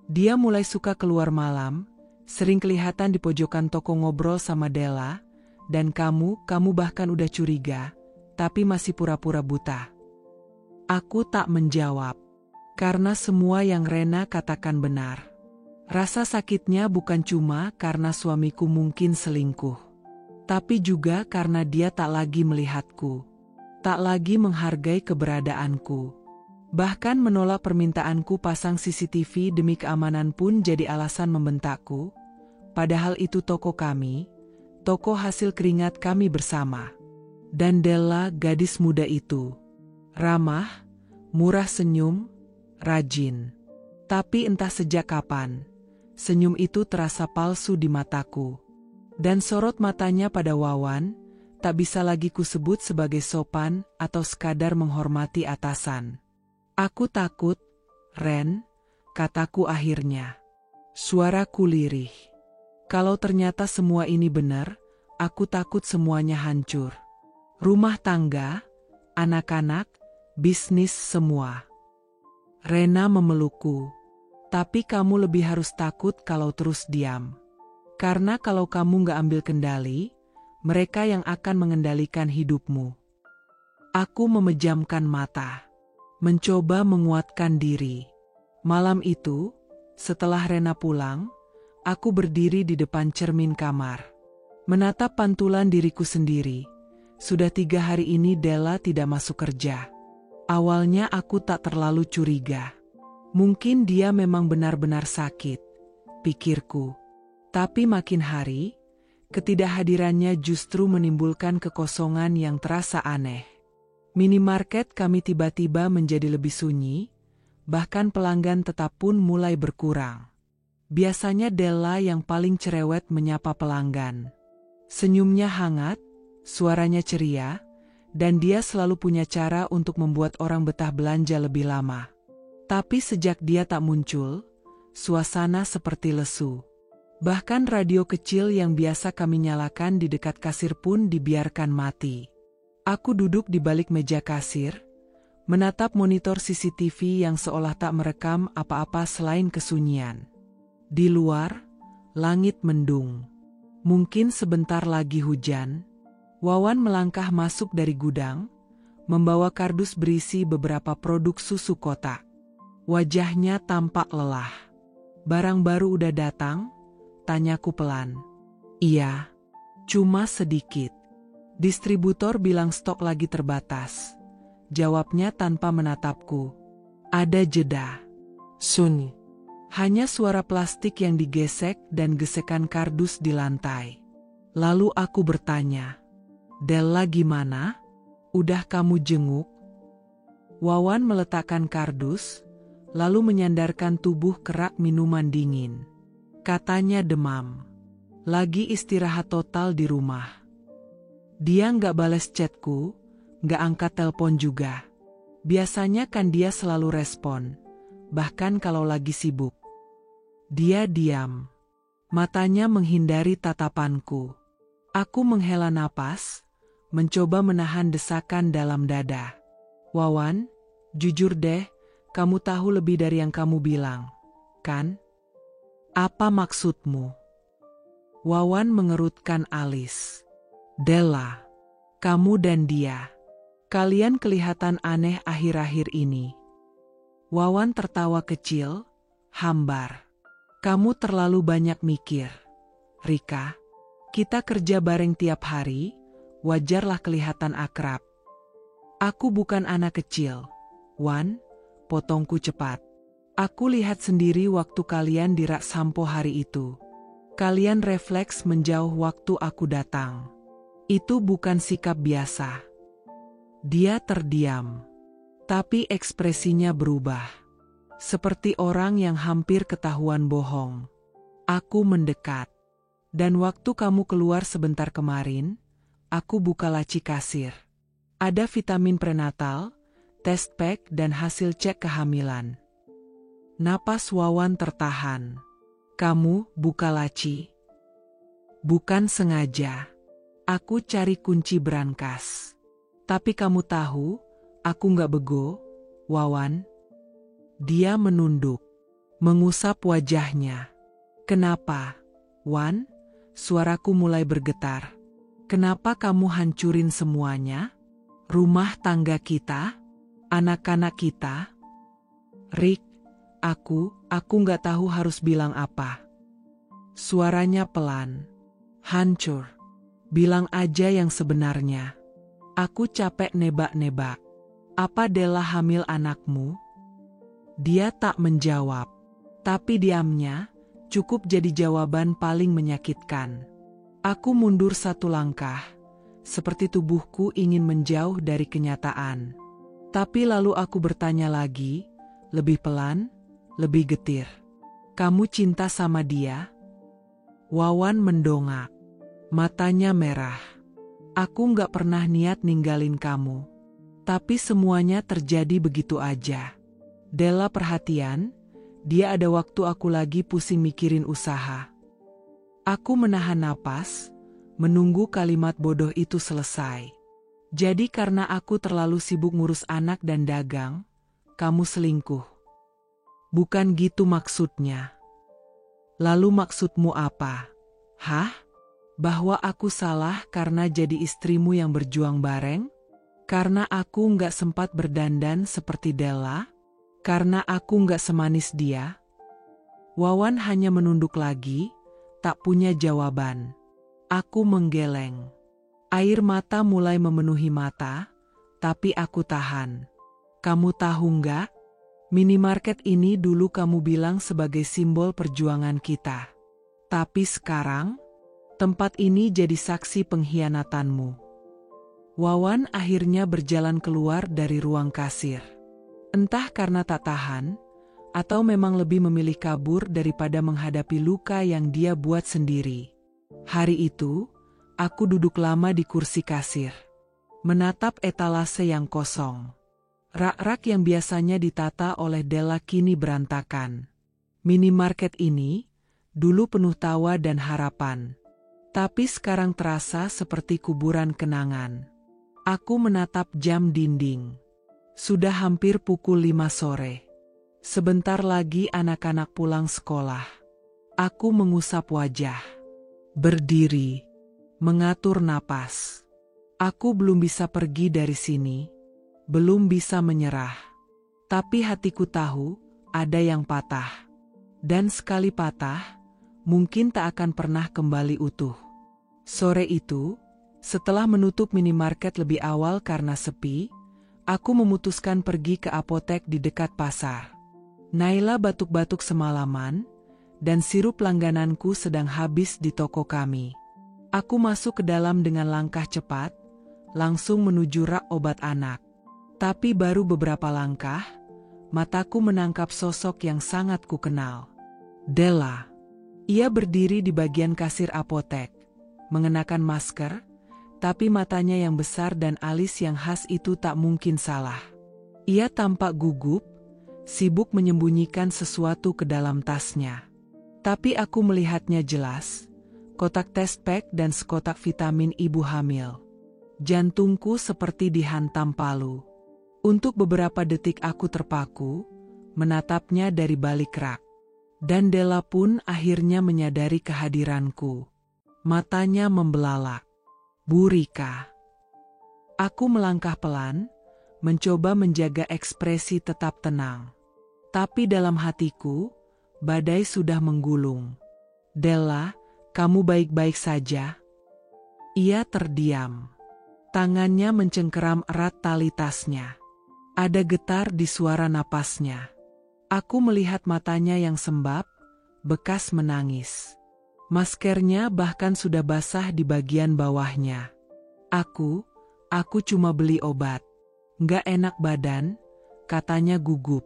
dia mulai suka keluar malam, sering kelihatan di pojokan toko ngobrol sama Della, dan kamu bahkan udah curiga, tapi masih pura-pura buta." Aku tak menjawab, karena semua yang Rena katakan benar. Rasa sakitnya bukan cuma karena suamiku mungkin selingkuh, tapi juga karena dia tak lagi melihatku, tak lagi menghargai keberadaanku. Bahkan menolak permintaanku pasang CCTV demi keamanan pun jadi alasan membentakku. Padahal itu toko kami, toko hasil keringat kami bersama. Dan Della, gadis muda itu, ramah, murah senyum, rajin. Tapi entah sejak kapan, senyum itu terasa palsu di mataku. Dan sorot matanya pada Wawan, tak bisa lagi kusebut sebagai sopan atau sekadar menghormati atasan. Aku takut, Ren, kataku akhirnya. Suaraku lirih. Kalau ternyata semua ini benar, aku takut semuanya hancur. Rumah tangga, anak-anak, bisnis semua. Rena memelukku. Tapi kamu lebih harus takut kalau terus diam. Karena kalau kamu gak ambil kendali, mereka yang akan mengendalikan hidupmu. Aku memejamkan mata. Mencoba menguatkan diri. Malam itu, setelah Rena pulang, aku berdiri di depan cermin kamar. Menatap pantulan diriku sendiri. Sudah 3 hari ini Della tidak masuk kerja. Awalnya aku tak terlalu curiga. Mungkin dia memang benar-benar sakit, pikirku. Tapi makin hari, ketidakhadirannya justru menimbulkan kekosongan yang terasa aneh. Minimarket kami tiba-tiba menjadi lebih sunyi, bahkan pelanggan tetap pun mulai berkurang. Biasanya Della yang paling cerewet menyapa pelanggan. Senyumnya hangat, suaranya ceria, dan dia selalu punya cara untuk membuat orang betah belanja lebih lama. Tapi sejak dia tak muncul, suasana seperti lesu. Bahkan radio kecil yang biasa kami nyalakan di dekat kasir pun dibiarkan mati. Aku duduk di balik meja kasir, menatap monitor CCTV yang seolah tak merekam apa-apa selain kesunyian. Di luar, langit mendung. Mungkin sebentar lagi hujan. Wawan melangkah masuk dari gudang, membawa kardus berisi beberapa produk susu kotak. Wajahnya tampak lelah. Barang baru udah datang? Tanyaku pelan. Iya, cuma sedikit. Distributor bilang stok lagi terbatas. Jawabnya tanpa menatapku. Ada jeda. Sunyi. Hanya suara plastik yang digesek dan gesekan kardus di lantai. Lalu aku bertanya, Della gimana? Udah kamu jenguk? Wawan meletakkan kardus, lalu menyandarkan tubuh ke rak minuman dingin. Katanya demam. Lagi istirahat total di rumah. Dia nggak bales chatku, nggak angkat telepon juga. Biasanya kan dia selalu respon, bahkan kalau lagi sibuk. Dia diam. Matanya menghindari tatapanku. Aku menghela napas, mencoba menahan desakan dalam dada. Wawan, jujur deh, kamu tahu lebih dari yang kamu bilang, kan? Apa maksudmu? Wawan mengerutkan alis. Della, kamu dan dia, kalian kelihatan aneh akhir-akhir ini. Wawan tertawa kecil, hambar. Kamu terlalu banyak mikir. Rika, kita kerja bareng tiap hari, wajarlah kelihatan akrab. Aku bukan anak kecil, Wan, potongku cepat. Aku lihat sendiri waktu kalian di rak sampo hari itu. Kalian refleks menjauh waktu aku datang. Itu bukan sikap biasa. Dia terdiam, tapi ekspresinya berubah. Seperti orang yang hampir ketahuan bohong. Aku mendekat. Dan waktu kamu keluar sebentar kemarin, aku buka laci kasir. Ada vitamin prenatal, test pack dan hasil cek kehamilan. Napas Wawan tertahan. Kamu buka laci? Bukan sengaja. Aku cari kunci brankas. Tapi kamu tahu, aku nggak bego, Wawan. Dia menunduk, mengusap wajahnya. Kenapa, Wan? Suaraku mulai bergetar. Kenapa kamu hancurin semuanya? Rumah tangga kita? Anak-anak kita? Rick, aku nggak tahu harus bilang apa. Suaranya pelan. Hancur. Bilang aja yang sebenarnya. Aku capek nebak-nebak. Apa Della hamil anakmu? Dia tak menjawab. Tapi diamnya cukup jadi jawaban paling menyakitkan. Aku mundur 1 langkah. Seperti tubuhku ingin menjauh dari kenyataan. Tapi lalu aku bertanya lagi, lebih pelan, lebih getir. Kamu cinta sama dia? Wawan mendongak. Matanya merah. Aku nggak pernah niat ninggalin kamu. Tapi semuanya terjadi begitu aja. Della perhatian, dia ada waktu aku lagi pusing mikirin usaha. Aku menahan napas, menunggu kalimat bodoh itu selesai. Jadi karena aku terlalu sibuk ngurus anak dan dagang, kamu selingkuh. Bukan gitu maksudnya. Lalu maksudmu apa? Hah? Bahwa aku salah karena jadi istrimu yang berjuang bareng? Karena aku nggak sempat berdandan seperti Della? Karena aku nggak semanis dia? Wawan hanya menunduk lagi, tak punya jawaban. Aku menggeleng. Air mata mulai memenuhi mata, tapi aku tahan. Kamu tahu nggak? Minimarket ini dulu kamu bilang sebagai simbol perjuangan kita. Tapi sekarang, tempat ini jadi saksi pengkhianatanmu. Wawan akhirnya berjalan keluar dari ruang kasir. Entah karena tak tahan, atau memang lebih memilih kabur daripada menghadapi luka yang dia buat sendiri. Hari itu, aku duduk lama di kursi kasir, menatap etalase yang kosong. Rak-rak yang biasanya ditata oleh Della kini berantakan. Minimarket ini, dulu penuh tawa dan harapan. Tapi sekarang terasa seperti kuburan kenangan. Aku menatap jam dinding. Sudah hampir pukul 5 sore. Sebentar lagi anak-anak pulang sekolah. Aku mengusap wajah. Berdiri. Mengatur napas. Aku belum bisa pergi dari sini. Belum bisa menyerah. Tapi hatiku tahu, ada yang patah. Dan sekali patah, mungkin tak akan pernah kembali utuh. Sore itu, setelah menutup minimarket lebih awal karena sepi, aku memutuskan pergi ke apotek di dekat pasar. Naila batuk-batuk semalaman, dan sirup langgananku sedang habis di toko kami. Aku masuk ke dalam dengan langkah cepat, langsung menuju rak obat anak. Tapi baru beberapa langkah, mataku menangkap sosok yang sangat kukenal. Della. Ia berdiri di bagian kasir apotek, mengenakan masker, tapi matanya yang besar dan alis yang khas itu tak mungkin salah. Ia tampak gugup, sibuk menyembunyikan sesuatu ke dalam tasnya. Tapi aku melihatnya jelas, kotak test pack dan sekotak vitamin ibu hamil. Jantungku seperti dihantam palu. Untuk beberapa detik aku terpaku, menatapnya dari balik rak. Dan Della pun akhirnya menyadari kehadiranku. Matanya membelalak. Bu Rika. Aku melangkah pelan, mencoba menjaga ekspresi tetap tenang. Tapi dalam hatiku, badai sudah menggulung. Della, kamu baik-baik saja? Ia terdiam. Tangannya mencengkeram erat tali tasnya. Ada getar di suara napasnya. Aku melihat matanya yang sembab, bekas menangis. Maskernya bahkan sudah basah di bagian bawahnya. Aku cuma beli obat. Nggak enak badan, katanya gugup.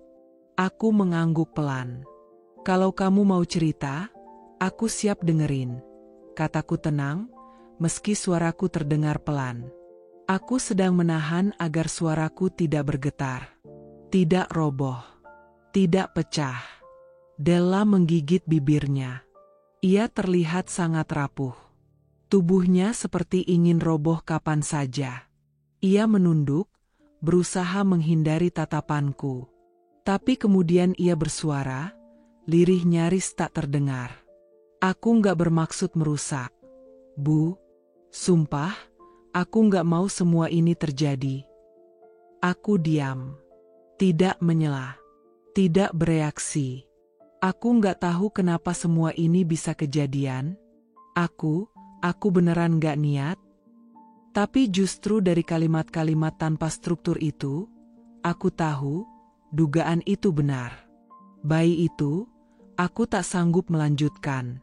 Aku mengangguk pelan. Kalau kamu mau cerita, aku siap dengerin. Kataku tenang, meski suaraku terdengar pelan. Aku sedang menahan agar suaraku tidak bergetar. Tidak roboh. Tidak pecah. Della menggigit bibirnya. Ia terlihat sangat rapuh. Tubuhnya seperti ingin roboh kapan saja. Ia menunduk, berusaha menghindari tatapanku. Tapi kemudian ia bersuara, lirih nyaris tak terdengar. Aku nggak bermaksud merusak. Bu, sumpah, aku nggak mau semua ini terjadi. Aku diam. Tidak menyela. Tidak bereaksi. Aku nggak tahu kenapa semua ini bisa kejadian. Aku beneran nggak niat. Tapi justru dari kalimat-kalimat tanpa struktur itu, aku tahu, dugaan itu benar. Bayi itu, aku tak sanggup melanjutkan.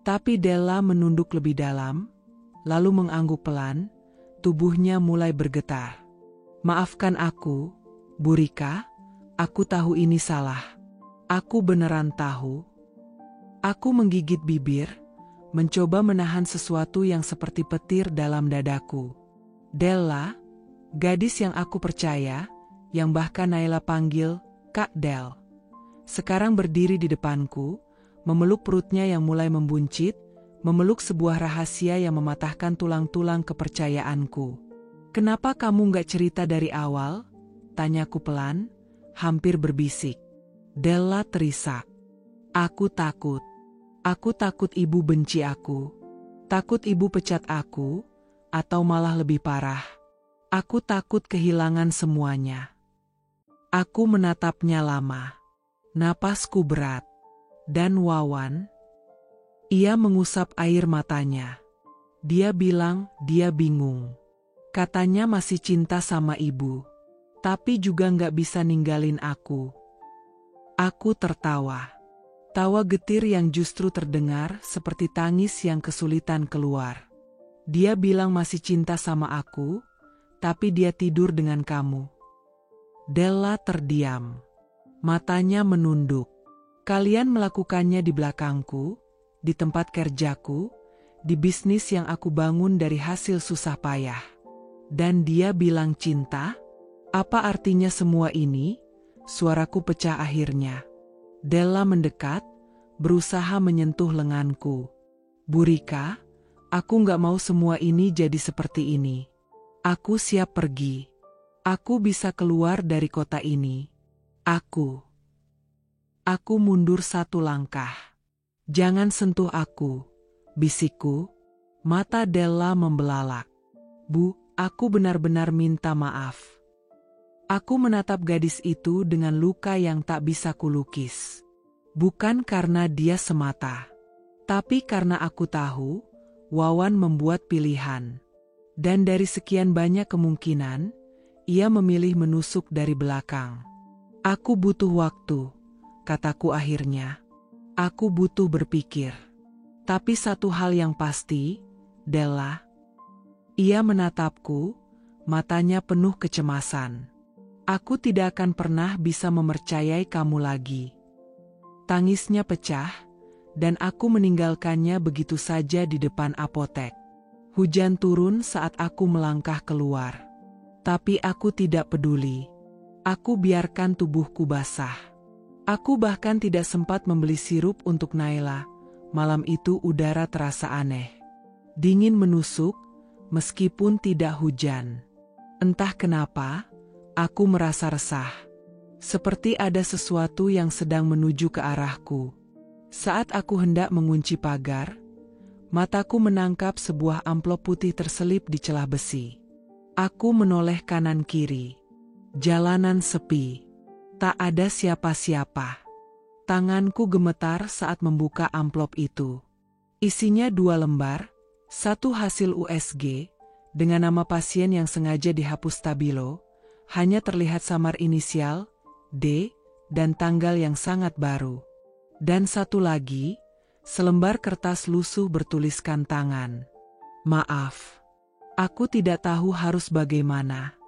Tapi Della menunduk lebih dalam, lalu mengangguk pelan, tubuhnya mulai bergetar. Maafkan aku, Bu Rika, aku tahu ini salah. Aku beneran tahu. Aku menggigit bibir, mencoba menahan sesuatu yang seperti petir dalam dadaku. Della, gadis yang aku percaya, yang bahkan Naila panggil Kak Del, sekarang berdiri di depanku, memeluk perutnya yang mulai membuncit, memeluk sebuah rahasia yang mematahkan tulang-tulang kepercayaanku. "Kenapa kamu nggak cerita dari awal?" tanyaku pelan, hampir berbisik. Della terisak. "Aku takut. Aku takut ibu benci aku. Takut ibu pecat aku, atau malah lebih parah. Aku takut kehilangan semuanya." Aku menatapnya lama. Napasku berat. "Dan Wawan?" Ia mengusap air matanya. Dia bilang dia bingung. Katanya masih cinta sama ibu, tapi juga nggak bisa ninggalin aku. Aku tertawa. Tawa getir yang justru terdengar seperti tangis yang kesulitan keluar. Dia bilang masih cinta sama aku, tapi dia tidur dengan kamu. Della terdiam. Matanya menunduk. "Kalian melakukannya di belakangku, di tempat kerjaku, di bisnis yang aku bangun dari hasil susah payah. Dan dia bilang cinta? Apa artinya semua ini?" Suaraku pecah akhirnya. Della mendekat, berusaha menyentuh lenganku. "Bu Rika, aku nggak mau semua ini jadi seperti ini. Aku siap pergi. Aku bisa keluar dari kota ini. Aku mundur satu langkah. Jangan sentuh aku," bisikku. Mata Della membelalak. "Bu, aku benar-benar minta maaf." Aku menatap gadis itu dengan luka yang tak bisa kulukis. Bukan karena dia semata, tapi karena aku tahu Wawan membuat pilihan. Dan dari sekian banyak kemungkinan, ia memilih menusuk dari belakang. "Aku butuh waktu," kataku akhirnya. "Aku butuh berpikir. Tapi satu hal yang pasti, Della." Ia menatapku, matanya penuh kecemasan. "Aku tidak akan pernah bisa mempercayai kamu lagi." Tangisnya pecah, dan aku meninggalkannya begitu saja di depan apotek. Hujan turun saat aku melangkah keluar. Tapi aku tidak peduli. Aku biarkan tubuhku basah. Aku bahkan tidak sempat membeli sirup untuk Naila. Malam itu udara terasa aneh. Dingin menusuk, meskipun tidak hujan. Entah kenapa, aku merasa resah. Seperti ada sesuatu yang sedang menuju ke arahku. Saat aku hendak mengunci pagar, mataku menangkap sebuah amplop putih terselip di celah besi. Aku menoleh kanan kiri. Jalanan sepi. Tak ada siapa-siapa. Tanganku gemetar saat membuka amplop itu. Isinya 2 lembar, satu hasil USG, dengan nama pasien yang sengaja dihapus stabilo, hanya terlihat samar inisial, D, dan tanggal yang sangat baru. Dan satu lagi, selembar kertas lusuh bertuliskan tangan. "Maaf. Aku tidak tahu harus bagaimana.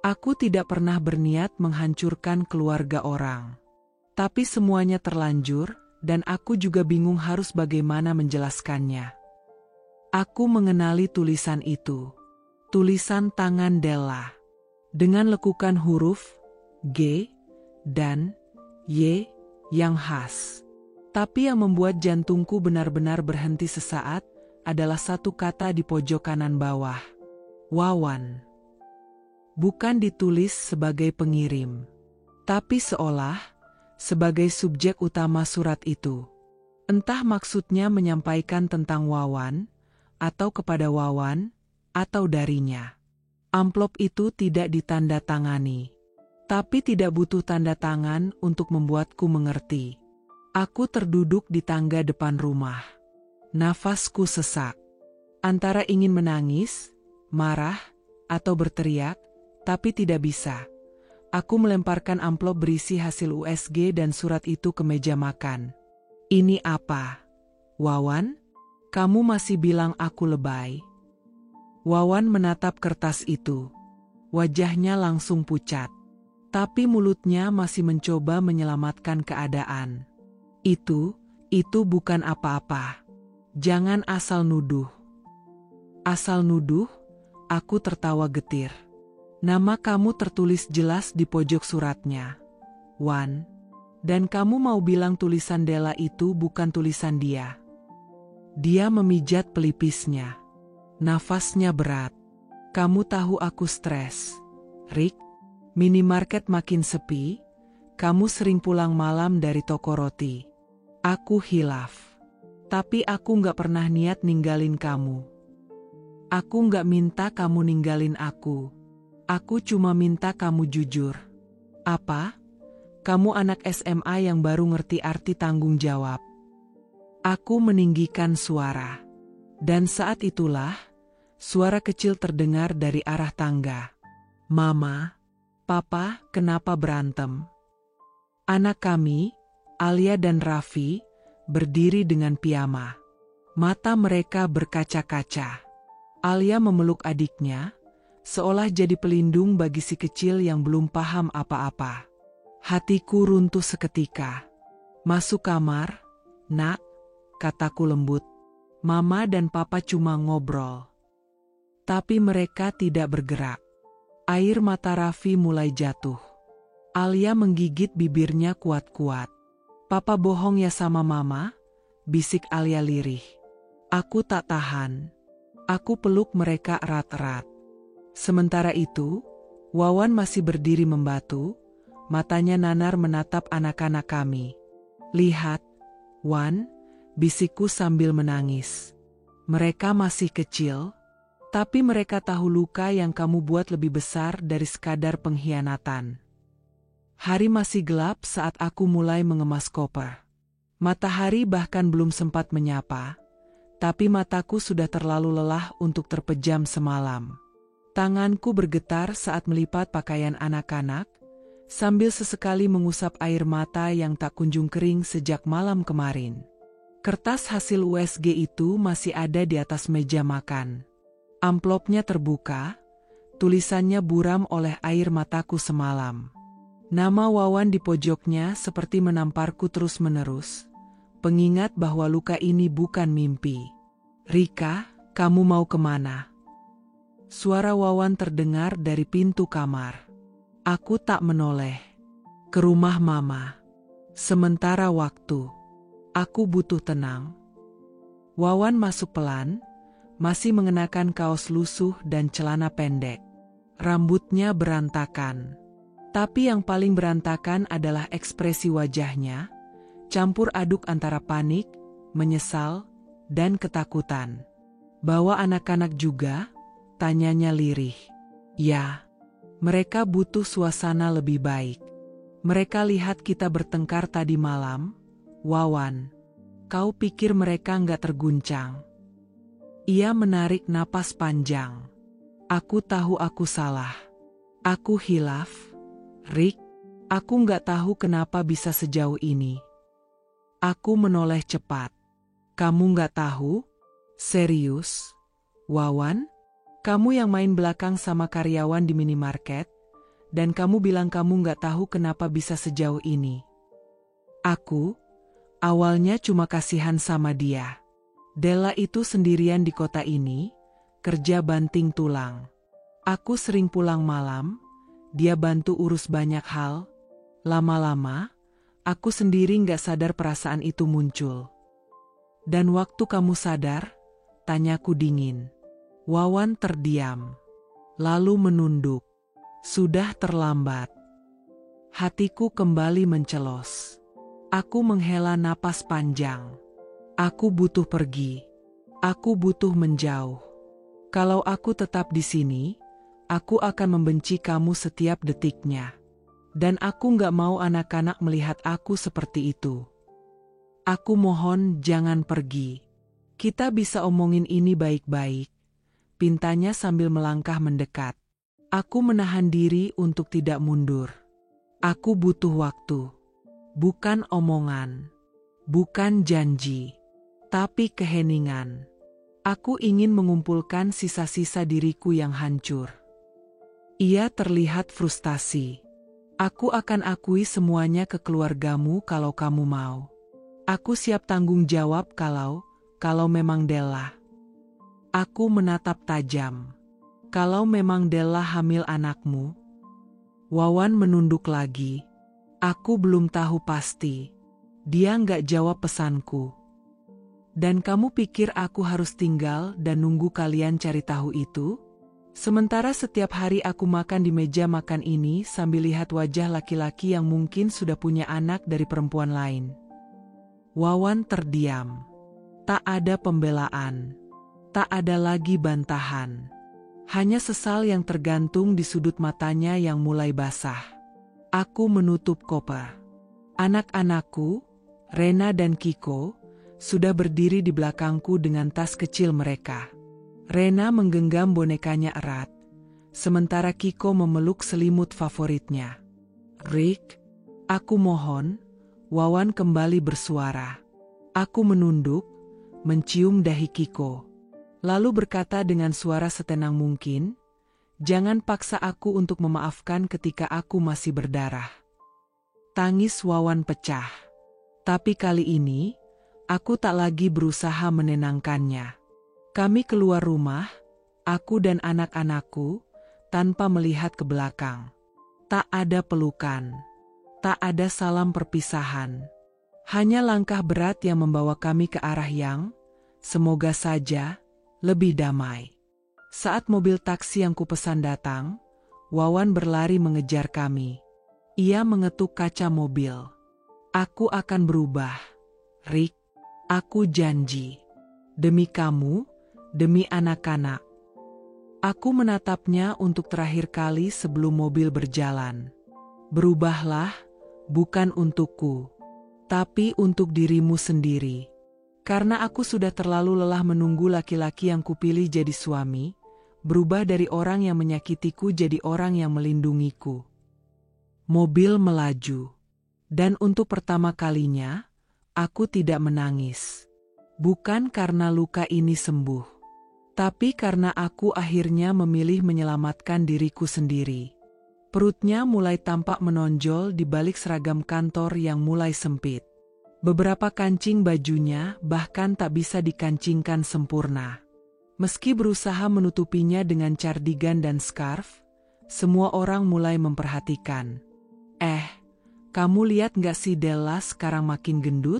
Aku tidak pernah berniat menghancurkan keluarga orang. Tapi semuanya terlanjur, dan aku juga bingung harus bagaimana menjelaskannya." Aku mengenali tulisan itu. Tulisan tangan Della. Dengan lekukan huruf G dan Y yang khas. Tapi yang membuat jantungku benar-benar berhenti sesaat adalah satu kata di pojok kanan bawah. Wawan. Bukan ditulis sebagai pengirim, tapi seolah sebagai subjek utama surat itu. Entah maksudnya menyampaikan tentang Wawan, atau kepada Wawan, atau darinya. Amplop itu tidak ditandatangani. Tapi tidak butuh tanda tangan untuk membuatku mengerti. Aku terduduk di tangga depan rumah. Nafasku sesak. Antara ingin menangis, marah, atau berteriak, tapi tidak bisa. Aku melemparkan amplop berisi hasil USG dan surat itu ke meja makan. "Ini apa? Wawan? Kamu masih bilang aku lebay?" Wawan menatap kertas itu. Wajahnya langsung pucat. Tapi mulutnya masih mencoba menyelamatkan keadaan. Itu bukan apa-apa. Jangan asal nuduh." "Asal nuduh?" Aku tertawa getir. Nama kamu tertulis jelas di pojok suratnya, Wan. Dan kamu mau bilang tulisan Della itu bukan tulisan dia? Dia memijat pelipisnya. Nafasnya berat. Kamu tahu aku stres, Rick. Minimarket makin sepi. Kamu sering pulang malam dari toko roti. Aku hilaf. Tapi aku gak pernah niat ninggalin kamu. Aku gak minta kamu ninggalin aku. Aku cuma minta kamu jujur. Apa? Kamu anak SMA yang baru ngerti arti tanggung jawab. Aku meninggikan suara. Dan saat itulah, suara kecil terdengar dari arah tangga. Mama, Papa, kenapa berantem? Anak kami, Alia dan Raffi, berdiri dengan piyama. Mata mereka berkaca-kaca. Alia memeluk adiknya, seolah jadi pelindung bagi si kecil yang belum paham apa-apa. Hatiku runtuh seketika. Masuk kamar, nak, kataku lembut. Mama dan Papa cuma ngobrol. Tapi mereka tidak bergerak. Air mata Raffi mulai jatuh. Alia menggigit bibirnya kuat-kuat. Papa bohong ya sama Mama, bisik Alia lirih. Aku tak tahan. Aku peluk mereka erat-erat. Sementara itu, Wawan masih berdiri membatu, matanya nanar menatap anak-anak kami. Lihat, Wan, bisikku sambil menangis. Mereka masih kecil, tapi mereka tahu luka yang kamu buat lebih besar dari sekadar pengkhianatan. Hari masih gelap saat aku mulai mengemas koper. Matahari bahkan belum sempat menyapa, tapi mataku sudah terlalu lelah untuk terpejam semalam. Tanganku bergetar saat melipat pakaian anak-anak, sambil sesekali mengusap air mata yang tak kunjung kering sejak malam kemarin. Kertas hasil USG itu masih ada di atas meja makan. Amplopnya terbuka, tulisannya buram oleh air mataku semalam. Nama Wawan di pojoknya seperti menamparku terus-menerus, pengingat bahwa luka ini bukan mimpi. Rika, kamu mau kemana? Suara Wawan terdengar dari pintu kamar. Aku tak menoleh. Ke rumah Mama. Sementara waktu. Aku butuh tenang. Wawan masuk pelan, masih mengenakan kaos lusuh dan celana pendek. Rambutnya berantakan. Tapi yang paling berantakan adalah ekspresi wajahnya, campur aduk antara panik, menyesal, dan ketakutan. Bawa anak-anak juga? Tanyanya lirih. Ya, mereka butuh suasana lebih baik. Mereka lihat kita bertengkar tadi malam. Wawan, kau pikir mereka nggak terguncang? Ia menarik napas panjang. Aku tahu aku salah. Aku hilaf. Rick, aku nggak tahu kenapa bisa sejauh ini. Aku menoleh cepat. Kamu nggak tahu? Serius? Wawan? Kamu yang main belakang sama karyawan di minimarket, dan kamu bilang kamu nggak tahu kenapa bisa sejauh ini. Aku, awalnya cuma kasihan sama dia. Della itu sendirian di kota ini, kerja banting tulang. Aku sering pulang malam, dia bantu urus banyak hal. Lama-lama, aku sendiri nggak sadar perasaan itu muncul. Dan waktu kamu sadar, tanyaku dingin. Wawan terdiam, lalu menunduk. Sudah terlambat. Hatiku kembali mencelos. Aku menghela napas panjang. Aku butuh pergi. Aku butuh menjauh. Kalau aku tetap di sini, aku akan membenci kamu setiap detiknya. Dan aku nggak mau anak-anak melihat aku seperti itu. Aku mohon jangan pergi. Kita bisa omongin ini baik-baik. Pintanya sambil melangkah mendekat. Aku menahan diri untuk tidak mundur. Aku butuh waktu. Bukan omongan. Bukan janji. Tapi keheningan. Aku ingin mengumpulkan sisa-sisa diriku yang hancur. Ia terlihat frustasi. Aku akan akui semuanya ke keluargamu kalau kamu mau. Aku siap tanggung jawab kalau memang Della. Aku menatap tajam. Kalau memang Della hamil anakmu? Wawan menunduk lagi. Aku belum tahu pasti. Dia nggak jawab pesanku. Dan kamu pikir aku harus tinggal dan nunggu kalian cari tahu itu? Sementara setiap hari aku makan di meja makan ini sambil lihat wajah laki-laki yang mungkin sudah punya anak dari perempuan lain. Wawan terdiam. Tak ada pembelaan. Tak ada lagi bantahan. Hanya sesal yang tergantung di sudut matanya yang mulai basah. Aku menutup koper. Anak-anakku, Rena dan Kiko, sudah berdiri di belakangku dengan tas kecil mereka. Rena menggenggam bonekanya erat, sementara Kiko memeluk selimut favoritnya. Rick, aku mohon, Wawan kembali bersuara. Aku menunduk, mencium dahi Kiko. Lalu berkata dengan suara setenang mungkin, jangan paksa aku untuk memaafkan ketika aku masih berdarah. Tangis Wawan pecah. Tapi kali ini, aku tak lagi berusaha menenangkannya. Kami keluar rumah, aku dan anak-anakku, tanpa melihat ke belakang. Tak ada pelukan. Tak ada salam perpisahan. Hanya langkah berat yang membawa kami ke arah yang, semoga saja, lebih damai. Saat mobil taksi yang kupesan datang, Wawan berlari mengejar kami. Ia mengetuk kaca mobil. Aku akan berubah. Rick, aku janji. Demi kamu, demi anak-anak. Aku menatapnya untuk terakhir kali sebelum mobil berjalan. Berubahlah, bukan untukku, tapi untuk dirimu sendiri. Karena aku sudah terlalu lelah menunggu laki-laki yang kupilih jadi suami, berubah dari orang yang menyakitiku jadi orang yang melindungiku. Mobil melaju. Dan untuk pertama kalinya, aku tidak menangis. Bukan karena luka ini sembuh, tapi karena aku akhirnya memilih menyelamatkan diriku sendiri. Perutnya mulai tampak menonjol di balik seragam kantor yang mulai sempit. Beberapa kancing bajunya bahkan tak bisa dikancingkan sempurna. Meski berusaha menutupinya dengan cardigan dan scarf, semua orang mulai memperhatikan. Kamu lihat gak si Della sekarang makin gendut?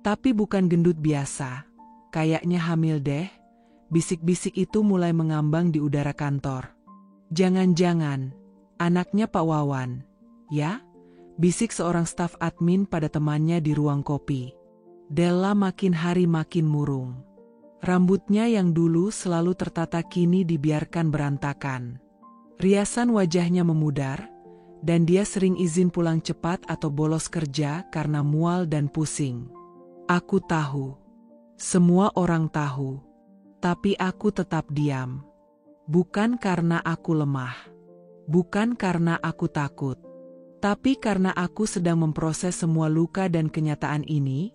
Tapi bukan gendut biasa. Kayaknya hamil deh. Bisik-bisik itu mulai mengambang di udara kantor. Jangan-jangan, anaknya Pak Wawan, ya? Bisik seorang staf admin pada temannya di ruang kopi. Della makin hari makin murung. Rambutnya yang dulu selalu tertata kini dibiarkan berantakan. Riasan wajahnya memudar, dan dia sering izin pulang cepat atau bolos kerja karena mual dan pusing. Aku tahu. Semua orang tahu. Tapi aku tetap diam. Bukan karena aku lemah. Bukan karena aku takut. Tapi karena aku sedang memproses semua luka dan kenyataan ini,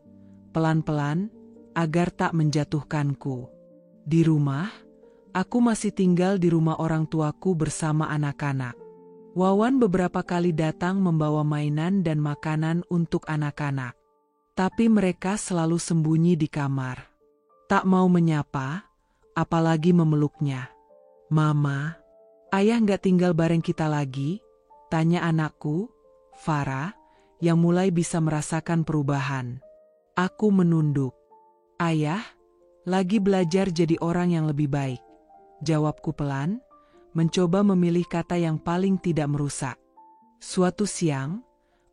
pelan-pelan, agar tak menjatuhkanku. Di rumah, aku masih tinggal di rumah orang tuaku bersama anak-anak. Wawan beberapa kali datang membawa mainan dan makanan untuk anak-anak. Tapi mereka selalu sembunyi di kamar. Tak mau menyapa, apalagi memeluknya. Mama, ayah nggak tinggal bareng kita lagi? Tanya anakku, Farah, yang mulai bisa merasakan perubahan. Aku menunduk. Ayah, lagi belajar jadi orang yang lebih baik. Jawabku pelan, mencoba memilih kata yang paling tidak merusak. Suatu siang,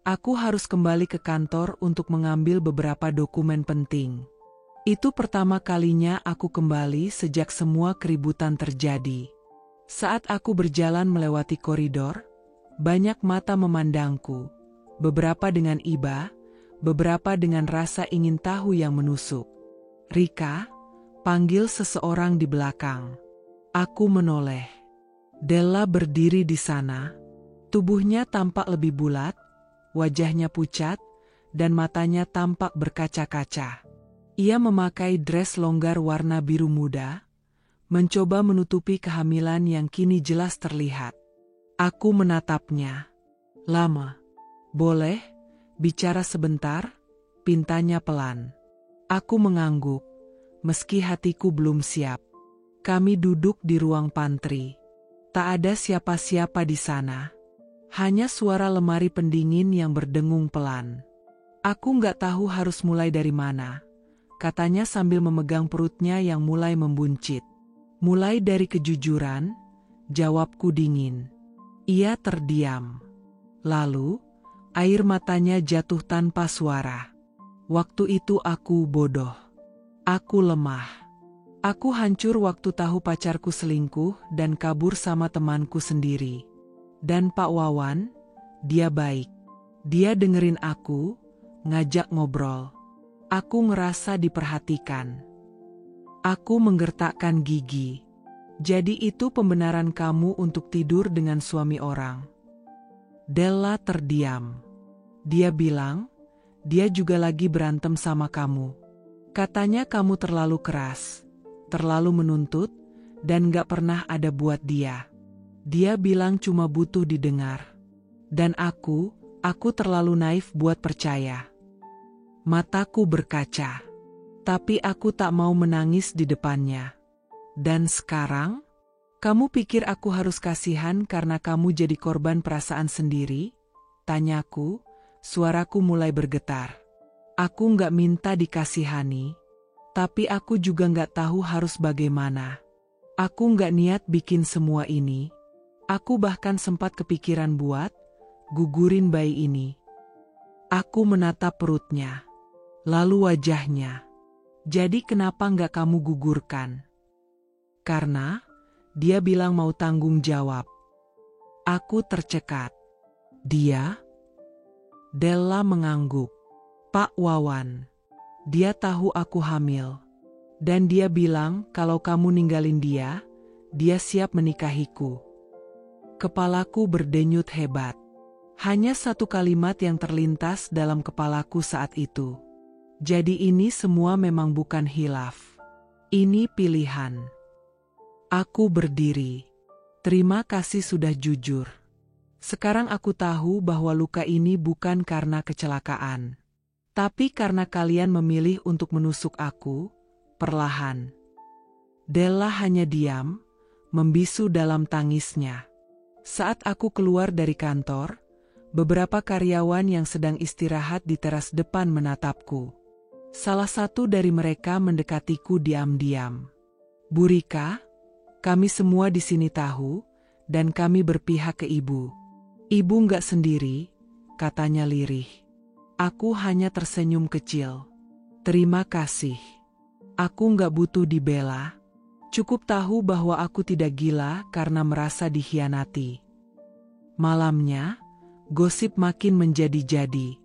aku harus kembali ke kantor untuk mengambil beberapa dokumen penting. Itu pertama kalinya aku kembali sejak semua keributan terjadi. Saat aku berjalan melewati koridor, banyak mata memandangku, beberapa dengan iba, beberapa dengan rasa ingin tahu yang menusuk. Rika, panggil seseorang di belakang. Aku menoleh. Della berdiri di sana. Tubuhnya tampak lebih bulat, wajahnya pucat, dan matanya tampak berkaca-kaca. Ia memakai dress longgar warna biru muda, mencoba menutupi kehamilan yang kini jelas terlihat. Aku menatapnya. Lama. Boleh, bicara sebentar? Pintanya pelan. Aku mengangguk, meski hatiku belum siap. Kami duduk di ruang pantry. Tak ada siapa-siapa di sana. Hanya suara lemari pendingin yang berdengung pelan. Aku nggak tahu harus mulai dari mana, katanya sambil memegang perutnya yang mulai membuncit. Mulai dari kejujuran, jawabku dingin. Ia terdiam. Lalu, air matanya jatuh tanpa suara. Waktu itu aku bodoh. Aku lemah. Aku hancur waktu tahu pacarku selingkuh dan kabur sama temanku sendiri. Dan Pak Wawan, dia baik. Dia dengerin aku, ngajak ngobrol. Aku ngerasa diperhatikan. Aku menggertakkan gigi. Jadi itu pembenaran kamu untuk tidur dengan suami orang. Della terdiam. Dia bilang, dia juga lagi berantem sama kamu. Katanya kamu terlalu keras, terlalu menuntut, dan gak pernah ada buat dia. Dia bilang cuma butuh didengar. Dan aku terlalu naif buat percaya. Mataku berkaca. Tapi aku tak mau menangis di depannya. Dan sekarang, kamu pikir aku harus kasihan karena kamu jadi korban perasaan sendiri? Tanyaku, suaraku mulai bergetar. Aku nggak minta dikasihani, tapi aku juga nggak tahu harus bagaimana. Aku nggak niat bikin semua ini. Aku bahkan sempat kepikiran buat gugurin bayi ini. Aku menatap perutnya, lalu wajahnya. Jadi kenapa nggak kamu gugurkan? Karena dia bilang mau tanggung jawab. Aku tercekat. Dia? Della mengangguk. Pak Wawan. Dia tahu aku hamil. Dan dia bilang kalau kamu ninggalin dia siap menikahiku. Kepalaku berdenyut hebat. Hanya satu kalimat yang terlintas dalam kepalaku saat itu. Jadi ini semua memang bukan hilaf. Ini pilihan. Aku berdiri. Terima kasih sudah jujur. Sekarang aku tahu bahwa luka ini bukan karena kecelakaan. Tapi karena kalian memilih untuk menusuk aku, perlahan. Della hanya diam, membisu dalam tangisnya. Saat aku keluar dari kantor, beberapa karyawan yang sedang istirahat di teras depan menatapku. Salah satu dari mereka mendekatiku diam-diam. Bu Rika, kami semua di sini tahu, dan kami berpihak ke ibu. Ibu nggak sendiri, katanya lirih. Aku hanya tersenyum kecil. Terima kasih. Aku nggak butuh dibela. Cukup tahu bahwa aku tidak gila karena merasa dikhianati. Malamnya, gosip makin menjadi-jadi.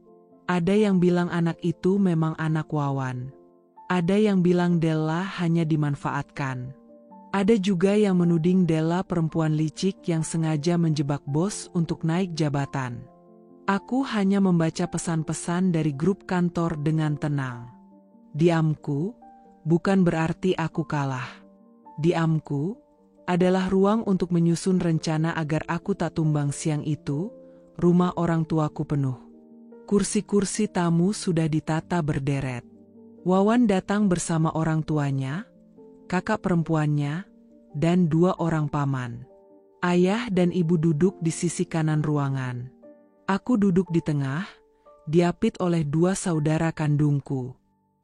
Ada yang bilang anak itu memang anak Wawan. Ada yang bilang Della hanya dimanfaatkan. Ada juga yang menuding Della perempuan licik yang sengaja menjebak bos untuk naik jabatan. Aku hanya membaca pesan-pesan dari grup kantor dengan tenang. Diamku bukan berarti aku kalah. Diamku adalah ruang untuk menyusun rencana agar aku tak tumbang siang itu. Rumah orang tuaku penuh. Kursi-kursi tamu sudah ditata berderet. Wawan datang bersama orang tuanya, kakak perempuannya, dan 2 orang paman. Ayah dan ibu duduk di sisi kanan ruangan. Aku duduk di tengah, diapit oleh 2 saudara kandungku.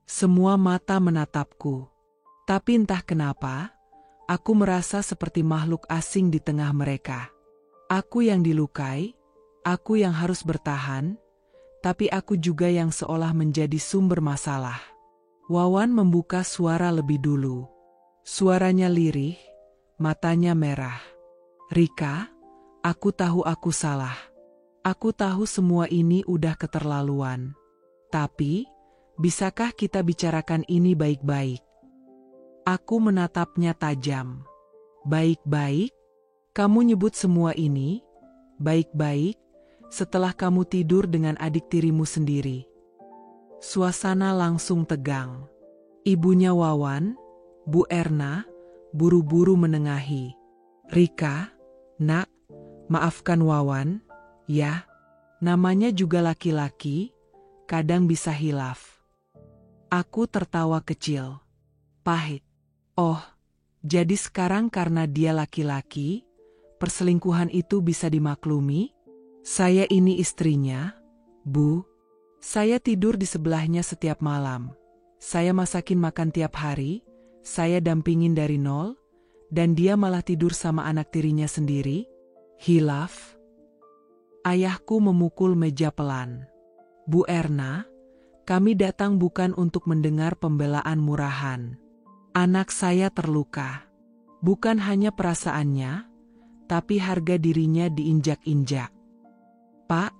Semua mata menatapku. Tapi entah kenapa, aku merasa seperti makhluk asing di tengah mereka. Aku yang dilukai, aku yang harus bertahan, tapi aku juga yang seolah menjadi sumber masalah. Wawan membuka suara lebih dulu. Suaranya lirih, matanya merah. Rika, aku tahu aku salah. Aku tahu semua ini udah keterlaluan. Tapi, bisakah kita bicarakan ini baik-baik? Aku menatapnya tajam. Baik-baik? Kamu nyebut semua ini? Baik-baik? Setelah kamu tidur dengan adik tirimu sendiri. Suasana langsung tegang. Ibunya Wawan, Bu Erna, buru-buru menengahi. Rika, nak, maafkan Wawan, ya. Namanya juga laki-laki, kadang bisa hilaf. Aku tertawa kecil. Pahit. Oh, jadi sekarang karena dia laki-laki, perselingkuhan itu bisa dimaklumi? Saya ini istrinya, Bu. Saya tidur di sebelahnya setiap malam. Saya masakin makan tiap hari, saya dampingin dari nol, dan dia malah tidur sama anak tirinya sendiri? Hilaf. Ayahku memukul meja pelan. Bu Erna, kami datang bukan untuk mendengar pembelaan murahan. Anak saya terluka. Bukan hanya perasaannya, tapi harga dirinya diinjak-injak. Pak,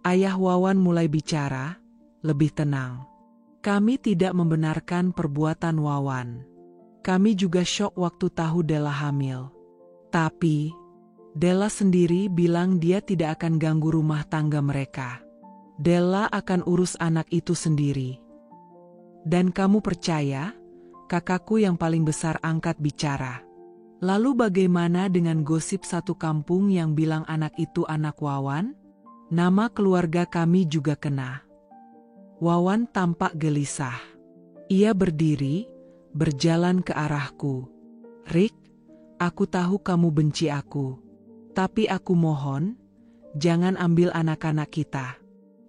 ayah Wawan mulai bicara, lebih tenang. Kami tidak membenarkan perbuatan Wawan. Kami juga syok waktu tahu Della hamil. Tapi, Della sendiri bilang dia tidak akan ganggu rumah tangga mereka. Della akan urus anak itu sendiri. Dan kamu percaya? Kakakku yang paling besar angkat bicara. Lalu bagaimana dengan gosip satu kampung yang bilang anak itu anak Wawan? Nama keluarga kami juga kena. Wawan tampak gelisah. Ia berdiri, berjalan ke arahku. Rick, aku tahu kamu benci aku. Tapi aku mohon, jangan ambil anak-anak kita.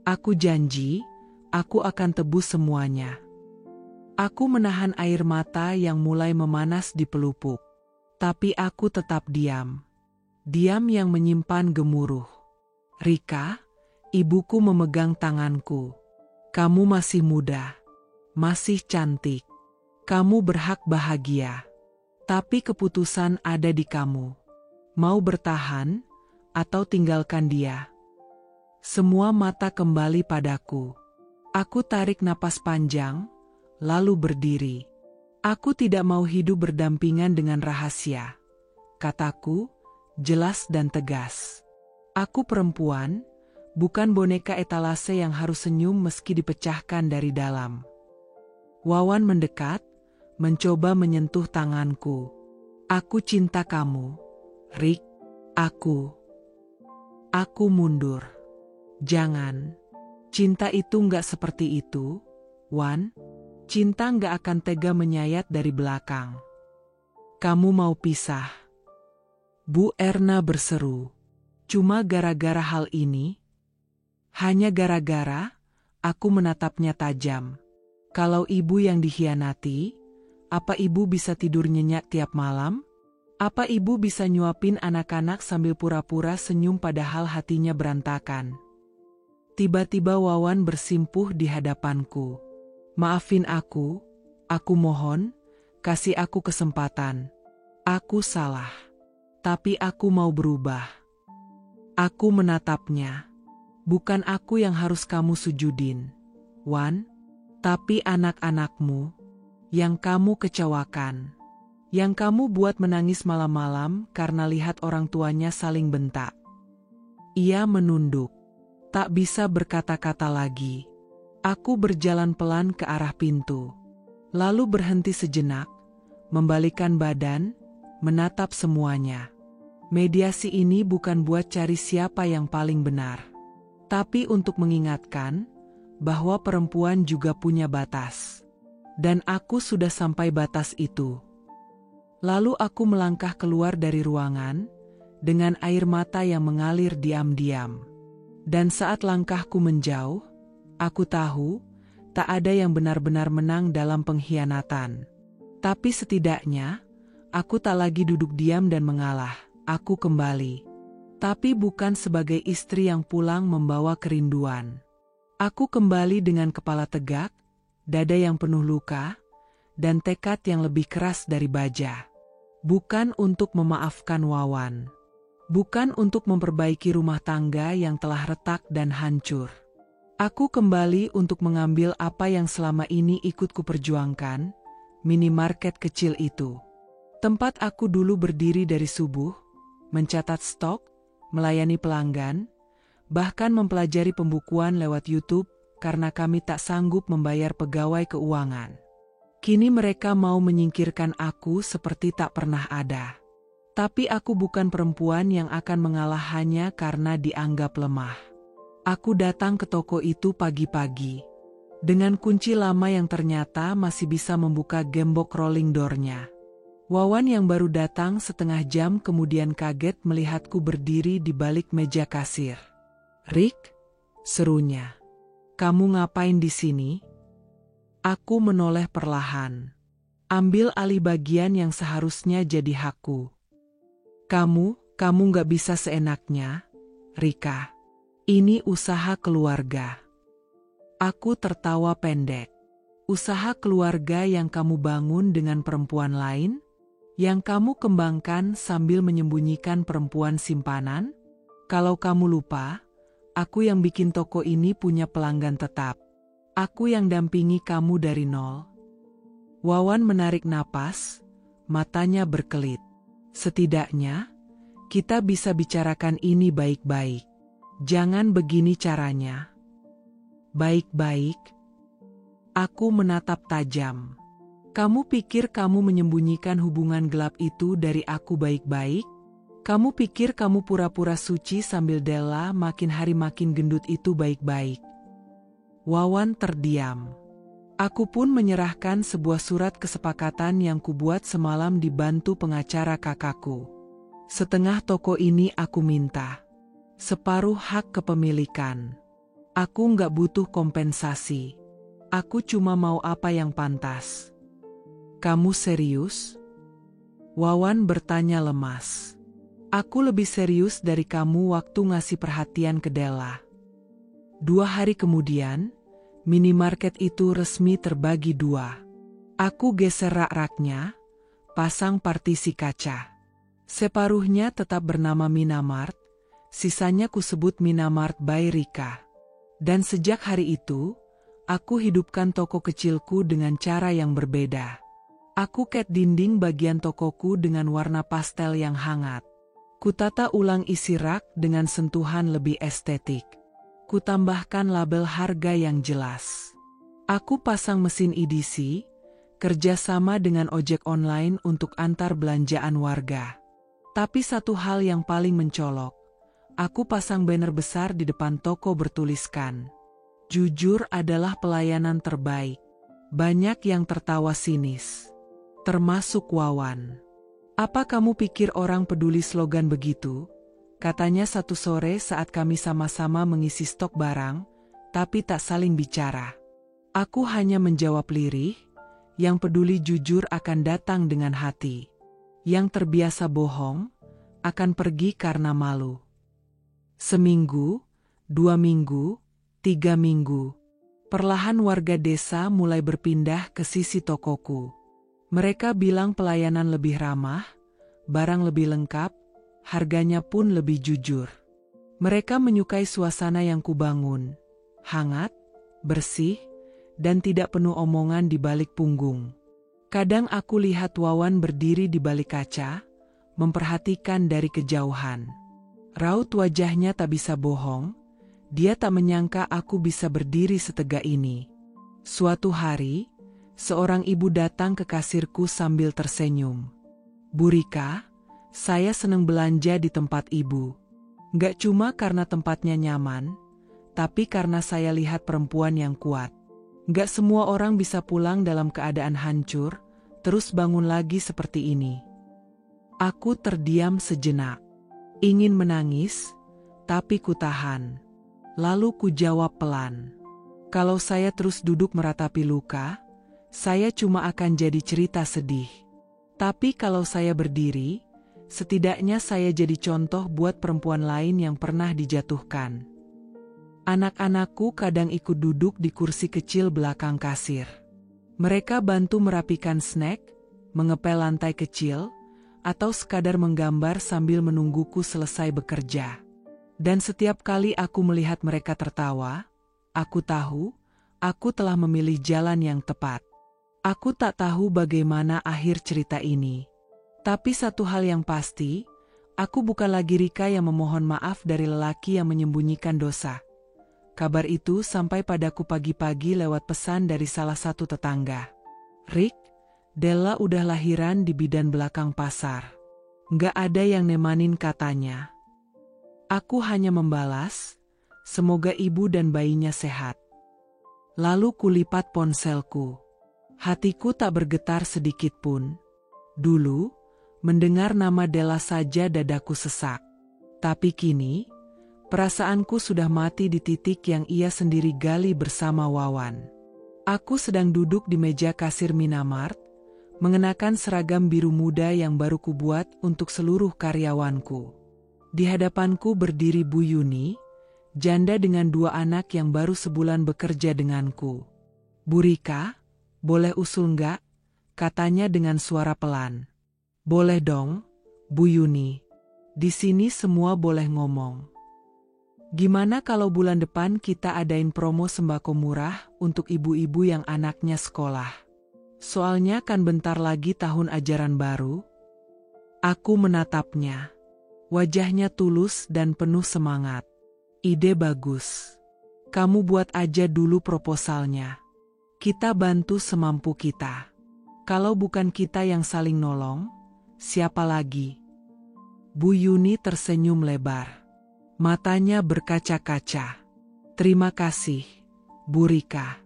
Aku janji, aku akan tebus semuanya. Aku menahan air mata yang mulai memanas di pelupuk. Tapi aku tetap diam. Diam yang menyimpan gemuruh. Rika, ibuku memegang tanganku. Kamu masih muda, masih cantik. Kamu berhak bahagia. Tapi keputusan ada di kamu. Mau bertahan, atau tinggalkan dia. Semua mata kembali padaku. Aku tarik napas panjang, lalu berdiri. Aku tidak mau hidup berdampingan dengan rahasia. Kataku, jelas dan tegas. Aku perempuan, bukan boneka etalase yang harus senyum meski dipecahkan dari dalam. Wawan mendekat, mencoba menyentuh tanganku. Aku cinta kamu, Rick. Aku mundur. Jangan. Cinta itu nggak seperti itu, Wan. Cinta nggak akan tega menyayat dari belakang. Kamu mau pisah? Bu Erna berseru. Cuma gara-gara hal ini? Hanya gara-gara, aku menatapnya tajam. Kalau ibu yang dikhianati, apa ibu bisa tidur nyenyak tiap malam? Apa ibu bisa nyuapin anak-anak sambil pura-pura senyum padahal hatinya berantakan? Tiba-tiba Wawan bersimpuh di hadapanku. Maafin aku mohon, kasih aku kesempatan. Aku salah. Tapi aku mau berubah. Aku menatapnya. Bukan aku yang harus kamu sujudin, Wan, tapi anak-anakmu yang kamu kecewakan, yang kamu buat menangis malam-malam karena lihat orang tuanya saling bentak. Ia menunduk, tak bisa berkata-kata lagi. Aku berjalan pelan ke arah pintu, lalu berhenti sejenak, membalikkan badan, menatap semuanya. Mediasi ini bukan buat cari siapa yang paling benar, tapi untuk mengingatkan bahwa perempuan juga punya batas. Dan aku sudah sampai batas itu. Lalu aku melangkah keluar dari ruangan, dengan air mata yang mengalir diam-diam. Dan saat langkahku menjauh, aku tahu, tak ada yang benar-benar menang dalam pengkhianatan. Tapi setidaknya, aku tak lagi duduk diam dan mengalah. Aku kembali. Tapi bukan sebagai istri yang pulang membawa kerinduan. Aku kembali dengan kepala tegak, dada yang penuh luka, dan tekad yang lebih keras dari baja. Bukan untuk memaafkan Wawan. Bukan untuk memperbaiki rumah tangga yang telah retak dan hancur. Aku kembali untuk mengambil apa yang selama ini ikut kuperjuangkan, minimarket kecil itu. Tempat aku dulu berdiri dari subuh, mencatat stok, melayani pelanggan, bahkan mempelajari pembukuan lewat YouTube karena kami tak sanggup membayar pegawai keuangan. Kini mereka mau menyingkirkan aku seperti tak pernah ada. Tapi aku bukan perempuan yang akan mengalah hanya karena dianggap lemah. Aku datang ke toko itu pagi-pagi, dengan kunci lama yang ternyata masih bisa membuka gembok rolling door-nya. Wawan yang baru datang setengah jam kemudian kaget melihatku berdiri di balik meja kasir. "Rick," serunya. "Kamu ngapain di sini?" Aku menoleh perlahan. Ambil alih bagian yang seharusnya jadi hakku. Kamu nggak bisa seenaknya, Rika. Ini usaha keluarga." Aku tertawa pendek. "Usaha keluarga yang kamu bangun dengan perempuan lain? Yang kamu kembangkan sambil menyembunyikan perempuan simpanan? Kalau kamu lupa, aku yang bikin toko ini punya pelanggan tetap. Aku yang dampingi kamu dari nol." Wawan menarik napas, matanya berkelit. "Setidaknya, kita bisa bicarakan ini baik-baik. Jangan begini caranya." "Baik-baik?" Aku menatap tajam. "Kamu pikir kamu menyembunyikan hubungan gelap itu dari aku baik-baik? Kamu pikir kamu pura-pura suci sambil Della makin hari makin gendut itu baik-baik?" Wawan terdiam. Aku pun menyerahkan sebuah surat kesepakatan yang kubuat semalam dibantu pengacara kakakku. "Setengah toko ini aku minta. Separuh hak kepemilikan. Aku nggak butuh kompensasi. Aku cuma mau apa yang pantas." "Kamu serius?" Wawan bertanya lemas. "Aku lebih serius dari kamu waktu ngasih perhatian ke Della." 2 hari kemudian, minimarket itu resmi terbagi 2. Aku geser rak-raknya, pasang partisi kaca. Separuhnya tetap bernama Minamart, sisanya kusebut Minamart by Rika. Dan sejak hari itu, aku hidupkan toko kecilku dengan cara yang berbeda. Aku cat dinding bagian tokoku dengan warna pastel yang hangat. Kutata ulang isi rak dengan sentuhan lebih estetik. Kutambahkan label harga yang jelas. Aku pasang mesin EDC, kerjasama dengan ojek online untuk antar belanjaan warga. Tapi satu hal yang paling mencolok, aku pasang banner besar di depan toko bertuliskan, "Jujur adalah pelayanan terbaik." Banyak yang tertawa sinis. Termasuk Wawan. "Apa kamu pikir orang peduli slogan begitu?" katanya satu sore saat kami sama-sama mengisi stok barang, tapi tak saling bicara. Aku hanya menjawab lirih, "Yang peduli jujur akan datang dengan hati. Yang terbiasa bohong, akan pergi karena malu." Seminggu, 2 minggu, 3 minggu. Perlahan warga desa mulai berpindah ke sisi tokoku. Mereka bilang pelayanan lebih ramah, barang lebih lengkap, harganya pun lebih jujur. Mereka menyukai suasana yang kubangun, hangat, bersih, dan tidak penuh omongan di balik punggung. Kadang aku lihat Wawan berdiri di balik kaca, memperhatikan dari kejauhan. Raut wajahnya tak bisa bohong, dia tak menyangka aku bisa berdiri setegak ini. Suatu hari, seorang ibu datang ke kasirku sambil tersenyum. "Bu Rika, saya senang belanja di tempat ibu. Nggak cuma karena tempatnya nyaman, tapi karena saya lihat perempuan yang kuat. Nggak semua orang bisa pulang dalam keadaan hancur, terus bangun lagi seperti ini." Aku terdiam sejenak. Ingin menangis, tapi kutahan. Lalu kujawab pelan, "Kalau saya terus duduk meratapi luka, saya cuma akan jadi cerita sedih. Tapi kalau saya berdiri, setidaknya saya jadi contoh buat perempuan lain yang pernah dijatuhkan." Anak-anakku kadang ikut duduk di kursi kecil belakang kasir. Mereka bantu merapikan snack, mengepel lantai kecil, atau sekadar menggambar sambil menungguku selesai bekerja. Dan setiap kali aku melihat mereka tertawa, aku tahu, aku telah memilih jalan yang tepat. Aku tak tahu bagaimana akhir cerita ini. Tapi satu hal yang pasti, aku bukan lagi Rika yang memohon maaf dari lelaki yang menyembunyikan dosa. Kabar itu sampai padaku pagi-pagi lewat pesan dari salah satu tetangga. "Rick, Della udah lahiran di bidan belakang pasar. Nggak ada yang nemanin," katanya. Aku hanya membalas, "Semoga ibu dan bayinya sehat." Lalu kulipat ponselku. Hatiku tak bergetar sedikit pun. Dulu, mendengar nama Della saja dadaku sesak. Tapi kini, perasaanku sudah mati di titik yang ia sendiri gali bersama Wawan. Aku sedang duduk di meja kasir Minamart, mengenakan seragam biru muda yang baru kubuat untuk seluruh karyawanku. Di hadapanku berdiri Bu Yuni, janda dengan 2 anak yang baru sebulan bekerja denganku. "Bu Rika, boleh usul nggak?" katanya dengan suara pelan. "Boleh dong, Bu Yuni. Di sini semua boleh ngomong. Gimana kalau bulan depan kita adain promo sembako murah untuk ibu-ibu yang anaknya sekolah? Soalnya kan bentar lagi tahun ajaran baru." Aku menatapnya. Wajahnya tulus dan penuh semangat. "Ide bagus. Kamu buat aja dulu proposalnya. Kita bantu semampu kita. Kalau bukan kita yang saling nolong, siapa lagi?" Bu Yuni tersenyum lebar. Matanya berkaca-kaca. "Terima kasih, Bu Rika.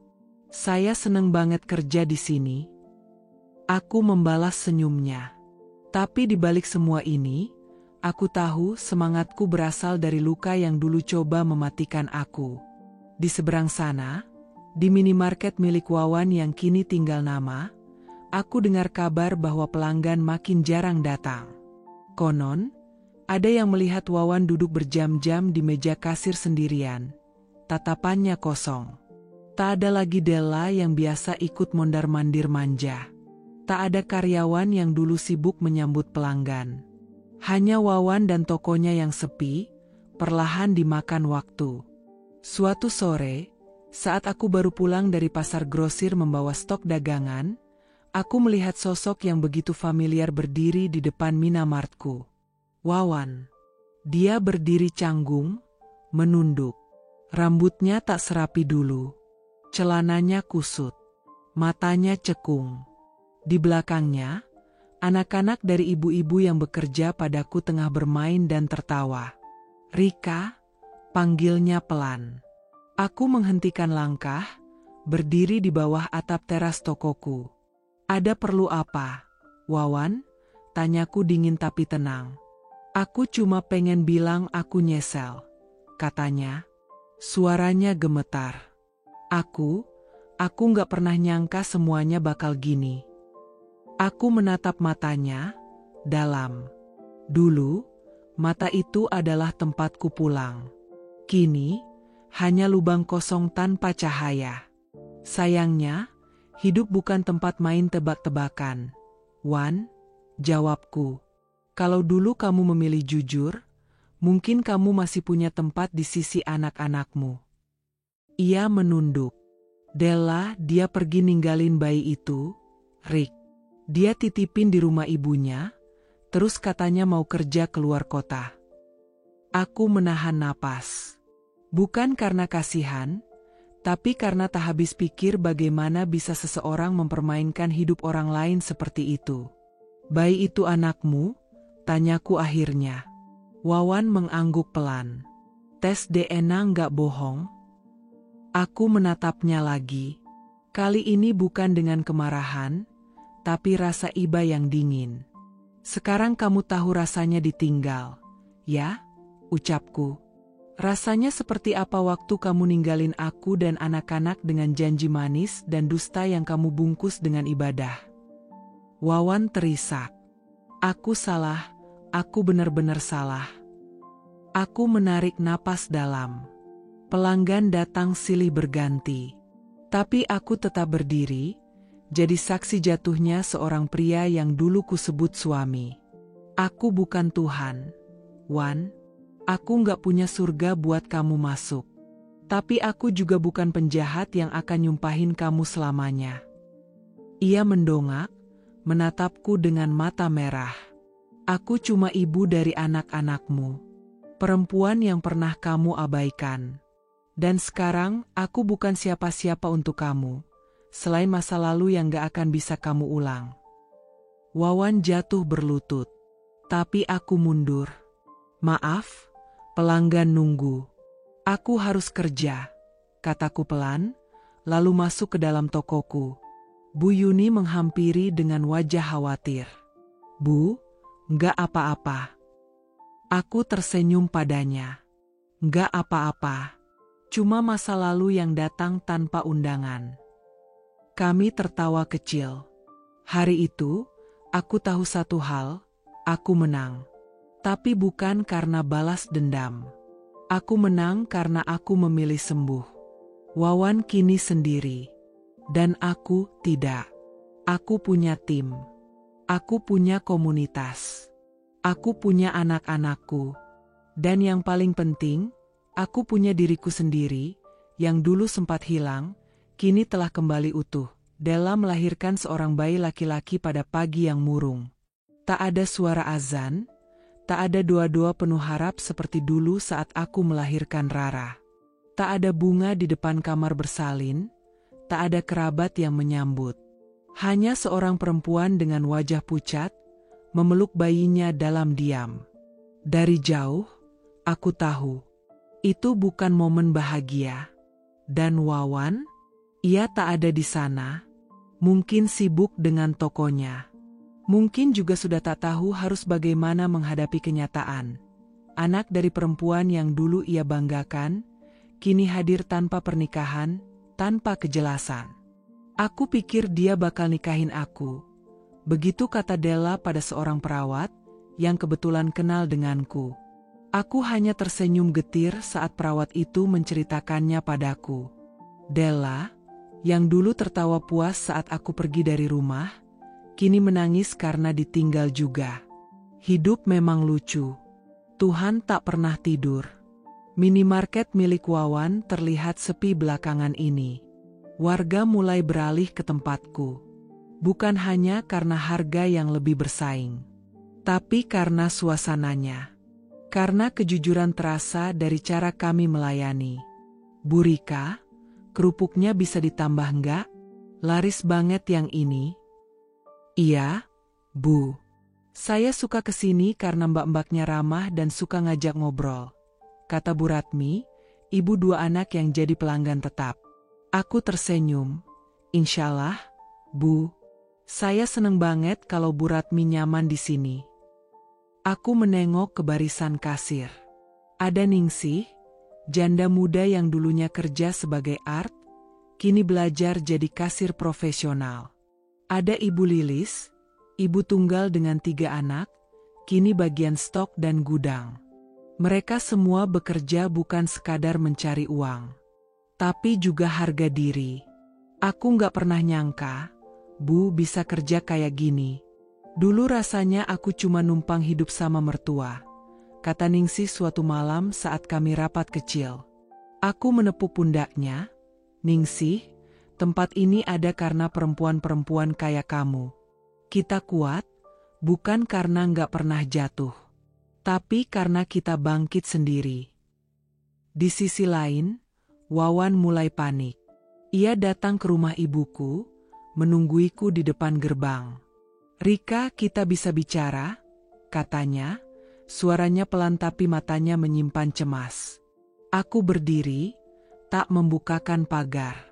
Saya seneng banget kerja di sini." Aku membalas senyumnya. Tapi di balik semua ini, aku tahu semangatku berasal dari luka yang dulu coba mematikan aku. Di seberang sana, di minimarket milik Wawan yang kini tinggal nama, aku dengar kabar bahwa pelanggan makin jarang datang. Konon, ada yang melihat Wawan duduk berjam-jam di meja kasir sendirian. Tatapannya kosong. Tak ada lagi Della yang biasa ikut mondar-mandir manja. Tak ada karyawan yang dulu sibuk menyambut pelanggan. Hanya Wawan dan tokonya yang sepi, perlahan dimakan waktu. Suatu sore, saat aku baru pulang dari pasar grosir membawa stok dagangan, aku melihat sosok yang begitu familiar berdiri di depan minimartku. Wawan. Dia berdiri canggung, menunduk. Rambutnya tak serapi dulu. Celananya kusut. Matanya cekung. Di belakangnya, anak-anak dari ibu-ibu yang bekerja padaku tengah bermain dan tertawa. "Rika," panggilnya pelan. Aku menghentikan langkah, berdiri di bawah atap teras tokoku. "Ada perlu apa, Wawan?" tanyaku dingin tapi tenang. "Aku cuma pengen bilang aku nyesel," katanya. Suaranya gemetar. Aku nggak pernah nyangka semuanya bakal gini." Aku menatap matanya, dalam. Dulu, mata itu adalah tempatku pulang. Kini, hanya lubang kosong tanpa cahaya. Sayangnya, hidup bukan tempat main tebak-tebakan. "Wan," jawabku. "Kalau dulu kamu memilih jujur, mungkin kamu masih punya tempat di sisi anak-anakmu." Ia menunduk. "Della, dia pergi ninggalin bayi itu, Rick. Dia titipin di rumah ibunya, terus katanya mau kerja keluar kota." Aku menahan napas. Bukan karena kasihan, tapi karena tak habis pikir bagaimana bisa seseorang mempermainkan hidup orang lain seperti itu. "Bayi itu anakmu?" tanyaku akhirnya. Wawan mengangguk pelan. "Tes DNA nggak bohong?" Aku menatapnya lagi. Kali ini bukan dengan kemarahan, tapi rasa iba yang dingin. "Sekarang kamu tahu rasanya ditinggal, ya?" ucapku. "Rasanya seperti apa waktu kamu ninggalin aku dan anak-anak dengan janji manis dan dusta yang kamu bungkus dengan ibadah." Wawan terisak. "Aku salah, aku benar-benar salah." Aku menarik napas dalam. Pelanggan datang silih berganti. Tapi aku tetap berdiri, jadi saksi jatuhnya seorang pria yang dulu kusebut suami. "Aku bukan Tuhan, Wan. Aku nggak punya surga buat kamu masuk. Tapi aku juga bukan penjahat yang akan nyumpahin kamu selamanya." Ia mendongak, menatapku dengan mata merah. "Aku cuma ibu dari anak-anakmu. Perempuan yang pernah kamu abaikan. Dan sekarang aku bukan siapa-siapa untuk kamu, selain masa lalu yang gak akan bisa kamu ulang." Wawan jatuh berlutut. Tapi aku mundur. "Maaf, pelanggan nunggu. Aku harus kerja," kataku pelan, lalu masuk ke dalam tokoku. Bu Yuni menghampiri dengan wajah khawatir. Bu, nggak apa-apa. Aku tersenyum padanya. Nggak apa-apa. Cuma masa lalu yang datang tanpa undangan. Kami tertawa kecil. Hari itu, aku tahu satu hal, aku menang. Tapi bukan karena balas dendam. Aku menang karena aku memilih sembuh. Wawan kini sendiri. Dan aku tidak. Aku punya tim. Aku punya komunitas. Aku punya anak-anakku. Dan yang paling penting, aku punya diriku sendiri, yang dulu sempat hilang, kini telah kembali utuh. Della melahirkan seorang bayi laki-laki pada pagi yang murung. Tak ada suara azan, tak ada doa-doa penuh harap seperti dulu saat aku melahirkan Rara. Tak ada bunga di depan kamar bersalin, tak ada kerabat yang menyambut. Hanya seorang perempuan dengan wajah pucat, memeluk bayinya dalam diam. Dari jauh, aku tahu, itu bukan momen bahagia. Dan Wawan, ia tak ada di sana, mungkin sibuk dengan tokonya. Mungkin juga sudah tak tahu harus bagaimana menghadapi kenyataan. Anak dari perempuan yang dulu ia banggakan, kini hadir tanpa pernikahan, tanpa kejelasan. Aku pikir dia bakal nikahin aku. Begitu kata Della pada seorang perawat, yang kebetulan kenal denganku. Aku hanya tersenyum getir saat perawat itu menceritakannya padaku. Della, yang dulu tertawa puas saat aku pergi dari rumah, kini menangis karena ditinggal juga. Hidup memang lucu. Tuhan tak pernah tidur. Minimarket milik Wawan terlihat sepi belakangan ini. Warga mulai beralih ke tempatku. Bukan hanya karena harga yang lebih bersaing, tapi karena suasananya. Karena kejujuran terasa dari cara kami melayani. Bu Rika, kerupuknya bisa ditambah nggak? Laris banget yang ini. Iya, Bu. Saya suka kesini karena mbak-mbaknya ramah dan suka ngajak ngobrol, kata Bu Ratmi, ibu dua anak yang jadi pelanggan tetap. Aku tersenyum. Insyaallah, Bu. Saya seneng banget kalau Bu Ratmi nyaman di sini. Aku menengok ke barisan kasir. Ada Ningsih, janda muda yang dulunya kerja sebagai art, kini belajar jadi kasir profesional. Ada Ibu Lilis, ibu tunggal dengan 3 anak, kini bagian stok dan gudang. Mereka semua bekerja bukan sekadar mencari uang, tapi juga harga diri. Aku nggak pernah nyangka, Bu bisa kerja kayak gini. Dulu rasanya aku cuma numpang hidup sama mertua, kata Ningsih suatu malam saat kami rapat kecil. Aku menepuk pundaknya. Ningsih, tempat ini ada karena perempuan-perempuan kayak kamu. Kita kuat, bukan karena nggak pernah jatuh, tapi karena kita bangkit sendiri. Di sisi lain, Wawan mulai panik. Ia datang ke rumah ibuku, menungguiku di depan gerbang. Rika, kita bisa bicara? Katanya, suaranya pelan tapi matanya menyimpan cemas. Aku berdiri, tak membukakan pagar.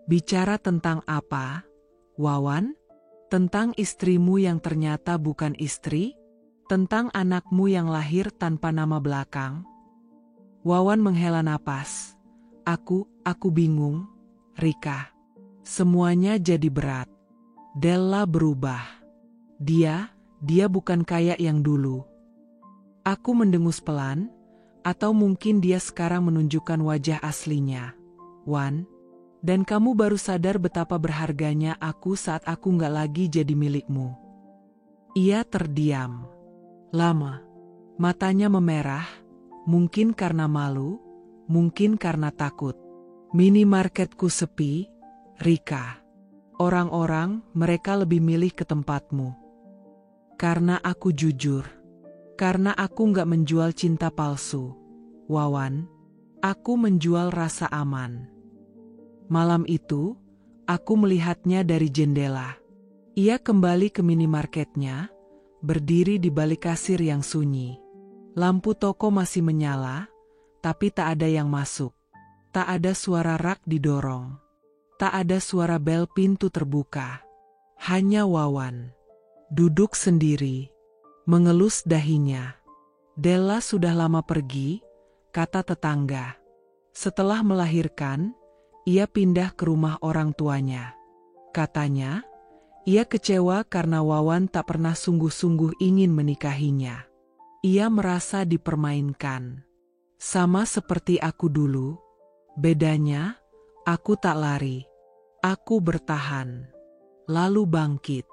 Bicara tentang apa, Wawan? Tentang istrimu yang ternyata bukan istri? Tentang anakmu yang lahir tanpa nama belakang? Wawan menghela napas. Aku bingung, Rika. Semuanya jadi berat. Della berubah. Dia bukan kayak yang dulu. Aku mendengus pelan, atau mungkin dia sekarang menunjukkan wajah aslinya. Wan, dan kamu baru sadar betapa berharganya aku saat aku nggak lagi jadi milikmu. Ia terdiam. Lama. Matanya memerah, mungkin karena malu, mungkin karena takut. Minimarketku sepi, Rika. Orang-orang, mereka lebih milih ke tempatmu. Karena aku jujur. Karena aku nggak menjual cinta palsu. Wawan, aku menjual rasa aman. Malam itu, aku melihatnya dari jendela. Ia kembali ke minimarketnya, berdiri di balik kasir yang sunyi. Lampu toko masih menyala, tapi tak ada yang masuk. Tak ada suara rak didorong. Tak ada suara bel pintu terbuka. Hanya Wawan. Duduk sendiri. Mengelus dahinya. Della sudah lama pergi, kata tetangga. Setelah melahirkan, ia pindah ke rumah orang tuanya. Katanya, ia kecewa karena Wawan tak pernah sungguh-sungguh ingin menikahinya. Ia merasa dipermainkan. Sama seperti aku dulu. Bedanya, aku tak lari. Aku bertahan. Lalu bangkit.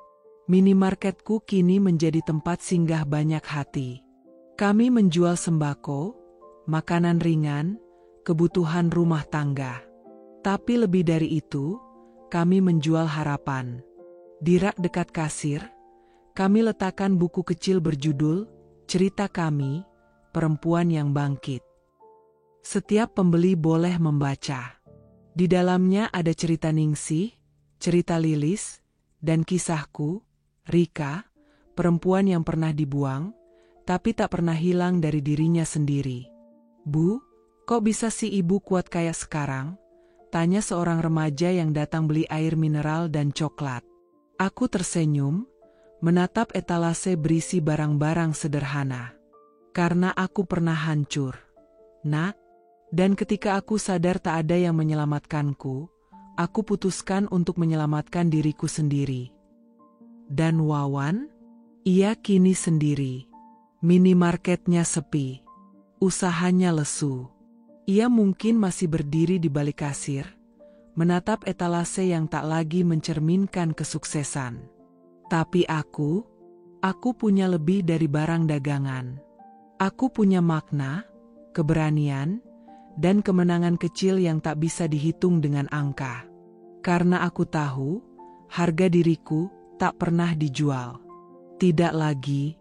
Minimarketku kini menjadi tempat singgah banyak hati. Kami menjual sembako, makanan ringan, kebutuhan rumah tangga. Tapi lebih dari itu, kami menjual harapan. Di rak dekat kasir, kami letakkan buku kecil berjudul Cerita Kami, Perempuan yang Bangkit. Setiap pembeli boleh membaca. Di dalamnya ada cerita Ningsih, cerita Lilis, dan kisahku, Rika, perempuan yang pernah dibuang, tapi tak pernah hilang dari dirinya sendiri. "Bu, kok bisa si ibu kuat kayak sekarang?" tanya seorang remaja yang datang beli air mineral dan coklat. Aku tersenyum, menatap etalase berisi barang-barang sederhana. Karena aku pernah hancur, Nak. Dan ketika aku sadar tak ada yang menyelamatkanku, aku putuskan untuk menyelamatkan diriku sendiri. Dan Wawan? Ia kini sendiri. Minimarketnya sepi. Usahanya lesu. Ia mungkin masih berdiri di balik kasir, menatap etalase yang tak lagi mencerminkan kesuksesan. Tapi aku punya lebih dari barang dagangan. Aku punya makna, keberanian, dan kemenangan kecil yang tak bisa dihitung dengan angka. Karena aku tahu, harga diriku tak pernah dijual. Tidak lagi,